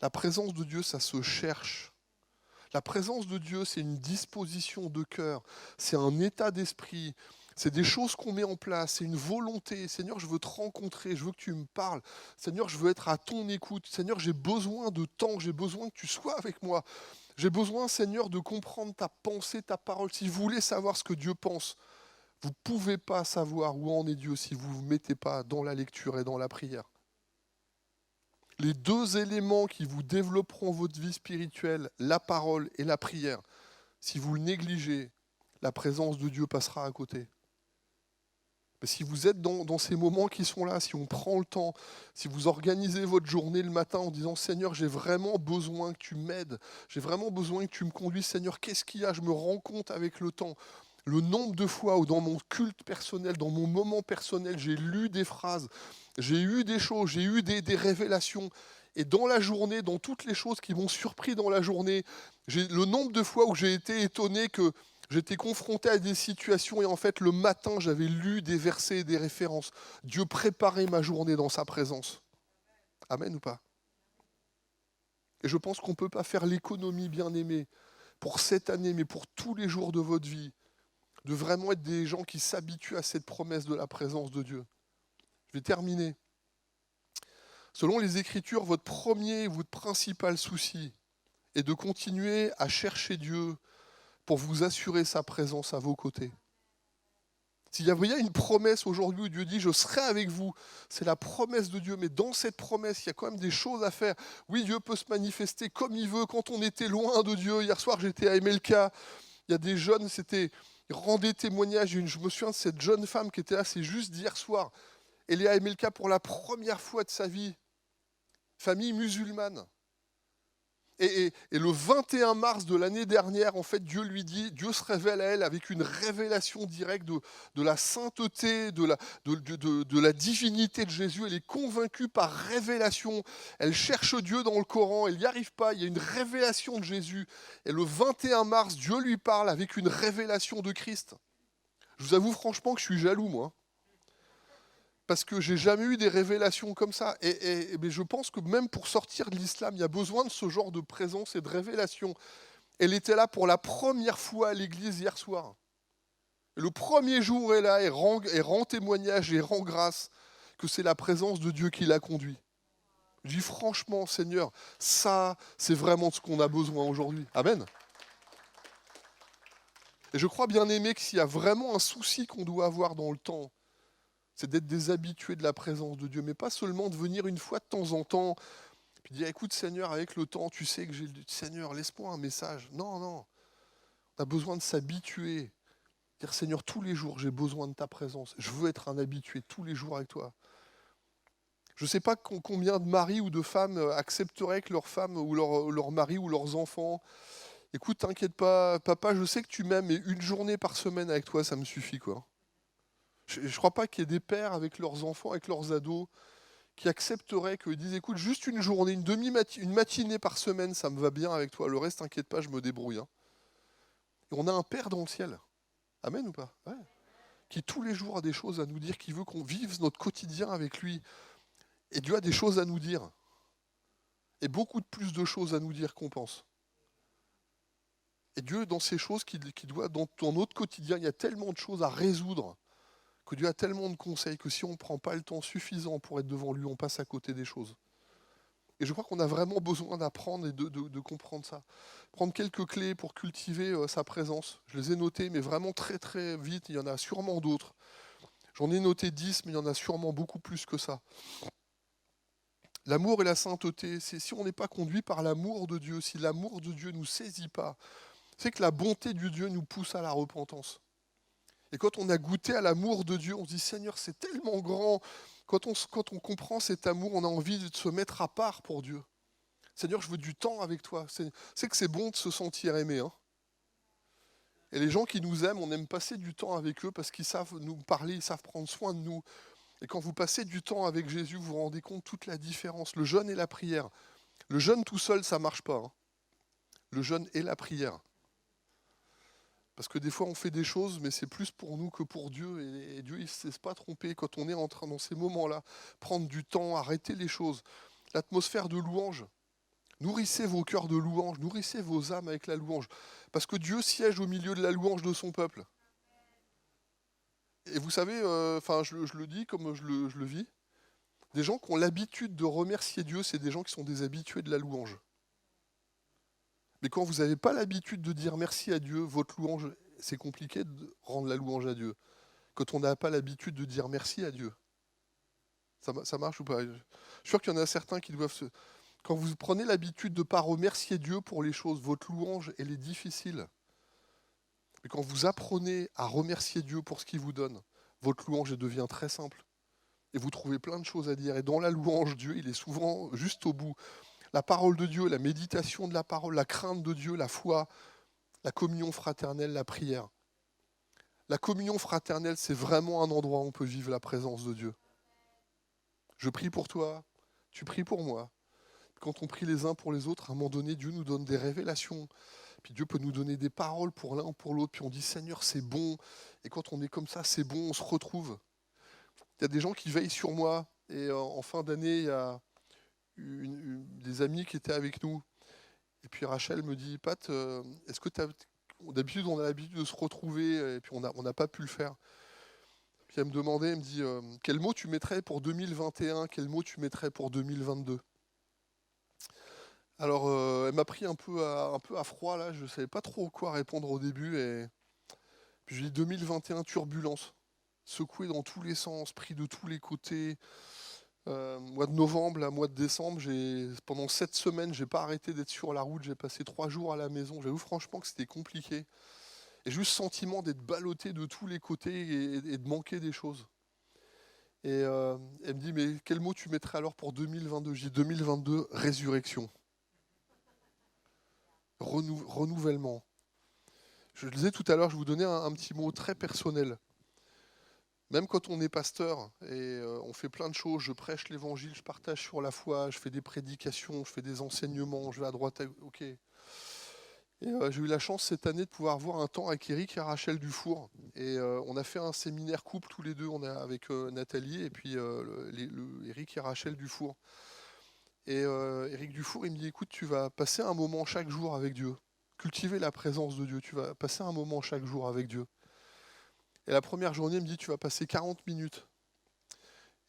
La présence de Dieu, ça se cherche. La présence de Dieu, c'est une disposition de cœur, c'est un état d'esprit, c'est des choses qu'on met en place, c'est une volonté. Seigneur, je veux te rencontrer, je veux que tu me parles. Seigneur, je veux être à ton écoute. Seigneur, j'ai besoin de temps, j'ai besoin que tu sois avec moi. J'ai besoin, Seigneur, de comprendre ta pensée, ta parole. Si vous voulez savoir ce que Dieu pense, vous ne pouvez pas savoir où en est Dieu si vous ne vous mettez pas dans la lecture et dans la prière. Les deux éléments qui vous développeront votre vie spirituelle, la parole et la prière, si vous le négligez, la présence de Dieu passera à côté. Mais si vous êtes dans ces moments qui sont là, si on prend le temps, si vous organisez votre journée le matin en disant « Seigneur, j'ai vraiment besoin que tu m'aides, j'ai vraiment besoin que tu me conduises. Seigneur, qu'est-ce qu'il y a ?» Je me rends compte avec le temps. Le nombre de fois où dans mon culte personnel, dans mon moment personnel, j'ai lu des phrases, j'ai eu des choses, j'ai eu des révélations. Et dans la journée, dans toutes les choses qui m'ont surpris dans la journée, le nombre de fois où j'ai été étonné que j'étais confronté à des situations et en fait le matin j'avais lu des versets et des références. Dieu préparait ma journée dans sa présence. Amen ou pas? Et je pense qu'on ne peut pas faire l'économie, bien aimée, pour cette année, mais pour tous les jours de votre vie, de vraiment être des gens qui s'habituent à cette promesse de la présence de Dieu. Je vais terminer. Selon les Écritures, votre premier et votre principal souci est de continuer à chercher Dieu pour vous assurer sa présence à vos côtés. S'il y a une promesse aujourd'hui où Dieu dit « je serai avec vous », c'est la promesse de Dieu, mais dans cette promesse, il y a quand même des choses à faire. Oui, Dieu peut se manifester comme il veut. Quand on était loin de Dieu, hier soir j'étais à MLK, il y a des jeunes, ils rendaient témoignage. Je me souviens de cette jeune femme qui était là, c'est juste d'hier soir. Elle est à MLK pour la première fois de sa vie, famille musulmane. Et le 21 mars de l'année dernière, en fait, Dieu se révèle à elle avec une révélation directe de la sainteté, de la divinité de Jésus. Elle est convaincue par révélation. Elle cherche Dieu dans le Coran, elle n'y arrive pas. Il y a une révélation de Jésus. Et le 21 mars, Dieu lui parle avec une révélation de Christ. Je vous avoue franchement que je suis jaloux, moi. Parce que j'ai jamais eu des révélations comme ça. Mais je pense que même pour sortir de l'islam, il y a besoin de ce genre de présence et de révélation. Elle était là pour la première fois à l'église hier soir. Et le premier jour, elle est là, elle rend témoignage et rend grâce que c'est la présence de Dieu qui l'a conduit. Je dis franchement, Seigneur, ça, c'est vraiment ce qu'on a besoin aujourd'hui. Amen. Et je crois bien aimé que s'il y a vraiment un souci qu'on doit avoir dans le temps, c'est d'être des habitués de la présence de Dieu, mais pas seulement de venir une fois de temps en temps, puis dire, écoute Seigneur, avec le temps, tu sais que j'ai le Seigneur, laisse-moi un message. Non, non, on a besoin de s'habituer. Dire, Seigneur, tous les jours, j'ai besoin de ta présence. Je veux être un habitué tous les jours avec toi. Je ne sais pas combien de maris ou de femmes accepteraient que leur femme ou leur mari ou leurs enfants, écoute, t'inquiète pas, papa, je sais que tu m'aimes, mais une journée par semaine avec toi, ça me suffit, quoi. Je ne crois pas qu'il y ait des pères avec leurs enfants, avec leurs ados, qui accepteraient qu'ils disent, écoute, juste une journée, une matinée par semaine, ça me va bien avec toi. Le reste, t'inquiète pas, je me débrouille. Hein. Et on a un Père dans le ciel. Amen ou pas? Ouais. Qui tous les jours a des choses à nous dire, qui veut qu'on vive notre quotidien avec lui. Et Dieu a des choses à nous dire. et beaucoup de plus de choses à nous dire qu'on pense. Et Dieu, dans ces choses qui doit, dans notre quotidien, il y a tellement de choses à résoudre, que Dieu a tellement de conseils que si on ne prend pas le temps suffisant pour être devant lui, on passe à côté des choses. Et je crois qu'on a vraiment besoin d'apprendre et de comprendre ça. Prendre quelques clés pour cultiver sa présence. Je les ai notées, mais vraiment très très vite. Il y en a sûrement d'autres. J'en ai noté 10, mais il y en a sûrement beaucoup plus que ça. L'amour et la sainteté, c'est si on n'est pas conduit par l'amour de Dieu, si l'amour de Dieu ne nous saisit pas, c'est que la bonté du Dieu nous pousse à la repentance. Et quand on a goûté à l'amour de Dieu, on se dit Seigneur, c'est tellement grand. Quand on comprend cet amour, on a envie de se mettre à part pour Dieu. Seigneur, je veux du temps avec toi. C'est que c'est bon de se sentir aimé. Hein. Et les gens qui nous aiment, on aime passer du temps avec eux parce qu'ils savent nous parler, ils savent prendre soin de nous. Et quand vous passez du temps avec Jésus, vous vous rendez compte de toute la différence. Le jeûne et la prière. Le jeûne tout seul, ça ne marche pas. Hein. Le jeûne et la prière. Parce que des fois, on fait des choses, mais c'est plus pour nous que pour Dieu. Et Dieu, il ne se laisse pas tromper quand on est en train, dans ces moments-là, prendre du temps, arrêter les choses. L'atmosphère de louange. Nourrissez vos cœurs de louange, nourrissez vos âmes avec la louange. Parce que Dieu siège au milieu de la louange de son peuple. Et vous savez, je le dis comme je le vis, des gens qui ont l'habitude de remercier Dieu, c'est des gens qui sont des habitués de la louange. Mais quand vous n'avez pas l'habitude de dire merci à Dieu, votre louange, c'est compliqué de rendre la louange à Dieu. Quand on n'a pas l'habitude de dire merci à Dieu. Ça marche ou pas? Je suis sûr qu'il y en a certains qui doivent se... Quand vous prenez l'habitude de ne pas remercier Dieu pour les choses, votre louange, elle est difficile. Mais quand vous apprenez à remercier Dieu pour ce qu'il vous donne, votre louange elle devient très simple. Et vous trouvez plein de choses à dire. Et dans la louange, Dieu, il est souvent juste au bout. La parole de Dieu, la méditation de la parole, la crainte de Dieu, la foi, la communion fraternelle, la prière. La communion fraternelle, c'est vraiment un endroit où on peut vivre la présence de Dieu. Je prie pour toi, tu pries pour moi. Quand on prie les uns pour les autres, à un moment donné, Dieu nous donne des révélations. Puis Dieu peut nous donner des paroles pour l'un ou pour l'autre. Puis on dit, Seigneur, c'est bon. Et quand on est comme ça, c'est bon, on se retrouve. Il y a des gens qui veillent sur moi. Et en fin d'année, il y a des amis qui étaient avec nous. Et puis Rachel me dit, Pat, est-ce que d'habitude, on a l'habitude de se retrouver, et puis on n'a pas pu le faire. Puis elle me demandait, elle me dit, quel mot tu mettrais pour 2021, quel mot tu mettrais pour 2022? Alors, elle m'a pris un peu à froid, là, je ne savais pas trop quoi répondre au début, et puis j'ai dit 2021, turbulence, secoué dans tous les sens, pris de tous les côtés. Mois de novembre, là, mois de décembre, pendant 7 semaines, j'ai pas arrêté d'être sur la route, j'ai passé 3 jours à la maison, j'avoue franchement que c'était compliqué. Et juste sentiment d'être ballotté de tous les côtés et de manquer des choses. Et elle me dit, mais quel mot tu mettrais alors pour 2022? Je dis 2022, résurrection. Renouvellement. Je le disais tout à l'heure, je vous donnais un petit mot très personnel. Même quand on est pasteur et on fait plein de choses, je prêche l'évangile, je partage sur la foi, je fais des prédications, je fais des enseignements, je vais à droite, ok. Et j'ai eu la chance cette année de pouvoir avoir un temps avec Eric et Rachel Dufour. Et on a fait un séminaire couple tous les deux, avec Nathalie et puis Eric et Rachel Dufour. Et Eric Dufour, il me dit, écoute, tu vas passer un moment chaque jour avec Dieu. Cultiver la présence de Dieu. Tu vas passer un moment chaque jour avec Dieu. Et la première journée, il me dit, tu vas passer 40 minutes.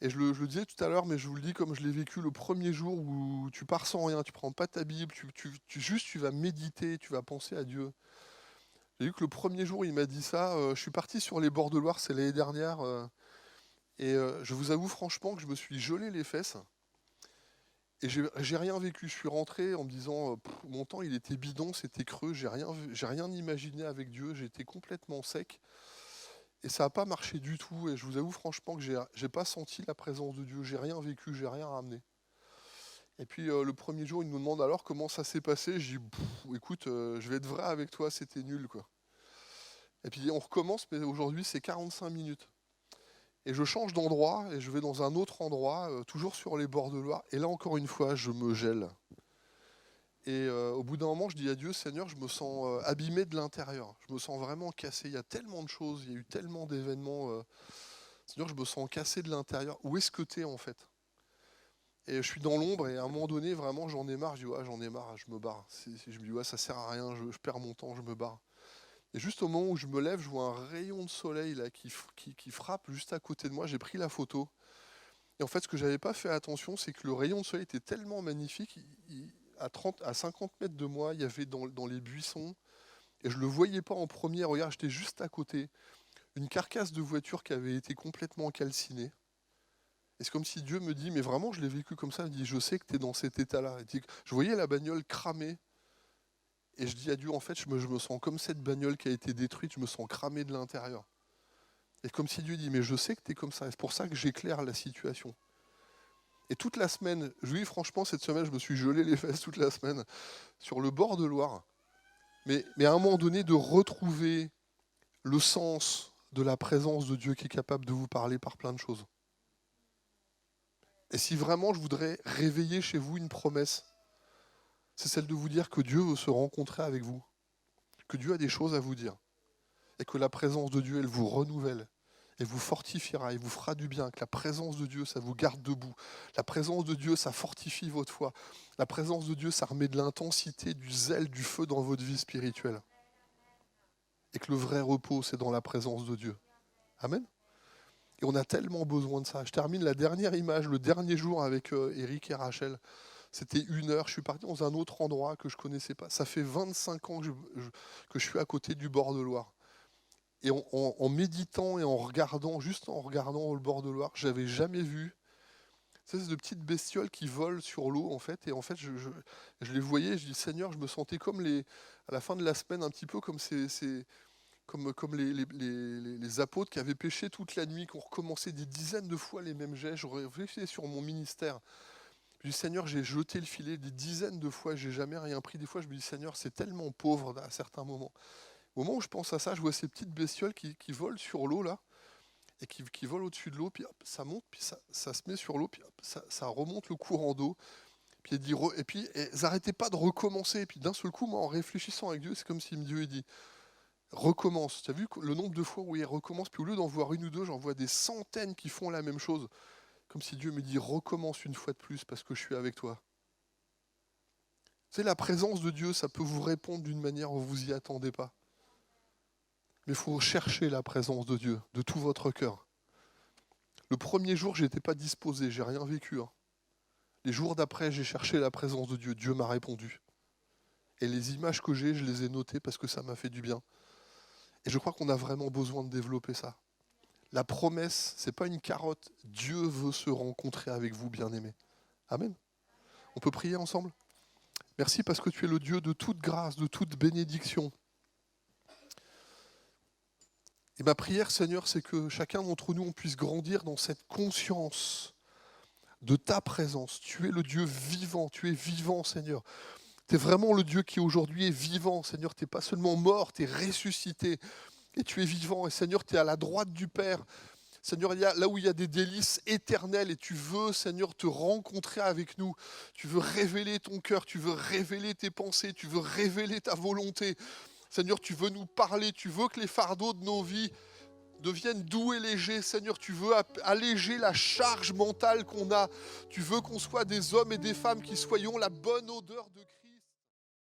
Et je le disais tout à l'heure, mais je vous le dis comme je l'ai vécu le premier jour où tu pars sans rien, tu prends pas ta Bible, tu vas méditer, tu vas penser à Dieu. J'ai vu que le premier jour, il m'a dit ça. Je suis parti sur les bords de Loire, c'est l'année dernière. Et je vous avoue franchement que je me suis gelé les fesses. Et j'ai rien vécu. Je suis rentré en me disant, mon temps, il était bidon, c'était creux, j'ai rien imaginé avec Dieu, j'étais complètement sec. Et ça n'a pas marché du tout. Et je vous avoue franchement que j'ai pas senti la présence de Dieu. J'ai rien vécu, j'ai rien ramené. Et puis le premier jour, il nous demande alors comment ça s'est passé. Je dis, écoute, je vais être vrai avec toi, c'était nul, quoi. Et puis on recommence, mais aujourd'hui c'est 45 minutes. Et je change d'endroit et je vais dans un autre endroit, toujours sur les bords de Loire. Et là encore une fois, je me gèle. Et au bout d'un moment, je dis à Dieu, Seigneur, je me sens abîmé de l'intérieur. Je me sens vraiment cassé. Il y a tellement de choses, il y a eu tellement d'événements. Seigneur, je me sens cassé de l'intérieur. Où est-ce que tu es en fait? Et je suis dans l'ombre et à un moment donné, vraiment, j'en ai marre. Je dis, ouais, j'en ai marre, je me barre. Je me dis, ouais, ça sert à rien, je perds mon temps, je me barre. Et juste au moment où je me lève, je vois un rayon de soleil là, qui frappe juste à côté de moi. J'ai pris la photo. Et en fait, ce que j'avais pas fait attention, c'est que le rayon de soleil était tellement magnifique. À 50 mètres de moi, il y avait dans les buissons, et je le voyais pas en premier. Regarde, j'étais juste à côté. Une carcasse de voiture qui avait été complètement calcinée. Et c'est comme si Dieu me dit, mais vraiment, je l'ai vécu comme ça. Il me dit, je sais que tu es dans cet état-là. Je voyais la bagnole cramée. Et je dis à Dieu, en fait, je me sens comme cette bagnole qui a été détruite. Je me sens cramé de l'intérieur. Et comme si Dieu dit, mais je sais que tu es comme ça. Et c'est pour ça que j'éclaire la situation. Et toute la semaine, oui, franchement, cette semaine, je me suis gelé les fesses toute la semaine sur le bord de Loire. Mais à un moment donné, de retrouver le sens de la présence de Dieu qui est capable de vous parler par plein de choses. Et si vraiment je voudrais réveiller chez vous une promesse, c'est celle de vous dire que Dieu veut se rencontrer avec vous, que Dieu a des choses à vous dire, et que la présence de Dieu, elle vous renouvelle, et vous fortifiera, et vous fera du bien, que la présence de Dieu, ça vous garde debout. La présence de Dieu, ça fortifie votre foi. La présence de Dieu, ça remet de l'intensité, du zèle, du feu dans votre vie spirituelle. Et que le vrai repos, c'est dans la présence de Dieu. Amen. Et on a tellement besoin de ça. Je termine la dernière image, le dernier jour avec Eric et Rachel. C'était 1 heure. Je suis parti dans un autre endroit que je ne connaissais pas. Ça fait 25 ans que je suis à côté du bord de Loire. Et en méditant et en regardant, juste en regardant le bord de Loire, j'avais jamais vu ces de petites bestioles qui volent sur l'eau, en fait. Et en fait, je les voyais, je dis, Seigneur, je me sentais comme à la fin de la semaine, un petit peu comme comme les apôtres qui avaient pêché toute la nuit, qui ont recommencé des dizaines de fois les mêmes jets. Je réfléchissais sur mon ministère. Je dis, Seigneur, j'ai jeté le filet des dizaines de fois, j'ai jamais rien pris. Des fois, je me dis, Seigneur, c'est tellement pauvre à certains moments. Au moment où je pense à ça, je vois ces petites bestioles qui volent sur l'eau, là, et qui volent au-dessus de l'eau, puis hop, ça monte, puis ça se met sur l'eau, puis hop, ça remonte le courant d'eau. Puis il dit, et puis elles n'arrêtaient pas de recommencer. Et puis d'un seul coup, moi, en réfléchissant avec Dieu, c'est comme si Dieu dit, recommence. Tu as vu le nombre de fois où il recommence, puis au lieu d'en voir une ou deux, j'en vois des centaines qui font la même chose. Comme si Dieu me dit, recommence une fois de plus parce que je suis avec toi. C'est la présence de Dieu, ça peut vous répondre d'une manière où vous n'y attendez pas. Mais il faut chercher la présence de Dieu de tout votre cœur. Le premier jour, je n'étais pas disposé, j'ai rien vécu. Les jours d'après, j'ai cherché la présence de Dieu. Dieu m'a répondu. Et les images que j'ai, je les ai notées parce que ça m'a fait du bien. Et je crois qu'on a vraiment besoin de développer ça. La promesse, ce n'est pas une carotte. Dieu veut se rencontrer avec vous, bien-aimés. Amen. On peut prier ensemble ? Merci parce que tu es le Dieu de toute grâce, de toute bénédiction. Et ma prière, Seigneur, c'est que chacun d'entre nous, on puisse grandir dans cette conscience de ta présence. Tu es le Dieu vivant, tu es vivant, Seigneur. Tu es vraiment le Dieu qui aujourd'hui est vivant, Seigneur. Tu n'es pas seulement mort, tu es ressuscité. Et tu es vivant. Et Seigneur, tu es à la droite du Père. Seigneur, il y a, là où il y a des délices éternelles et tu veux, Seigneur, te rencontrer avec nous. Tu veux révéler ton cœur, tu veux révéler tes pensées, tu veux révéler ta volonté. Seigneur, tu veux nous parler, tu veux que les fardeaux de nos vies deviennent doux et légers. Seigneur, tu veux alléger la charge mentale qu'on a. Tu veux qu'on soit des hommes et des femmes qui soyons la bonne odeur de Christ.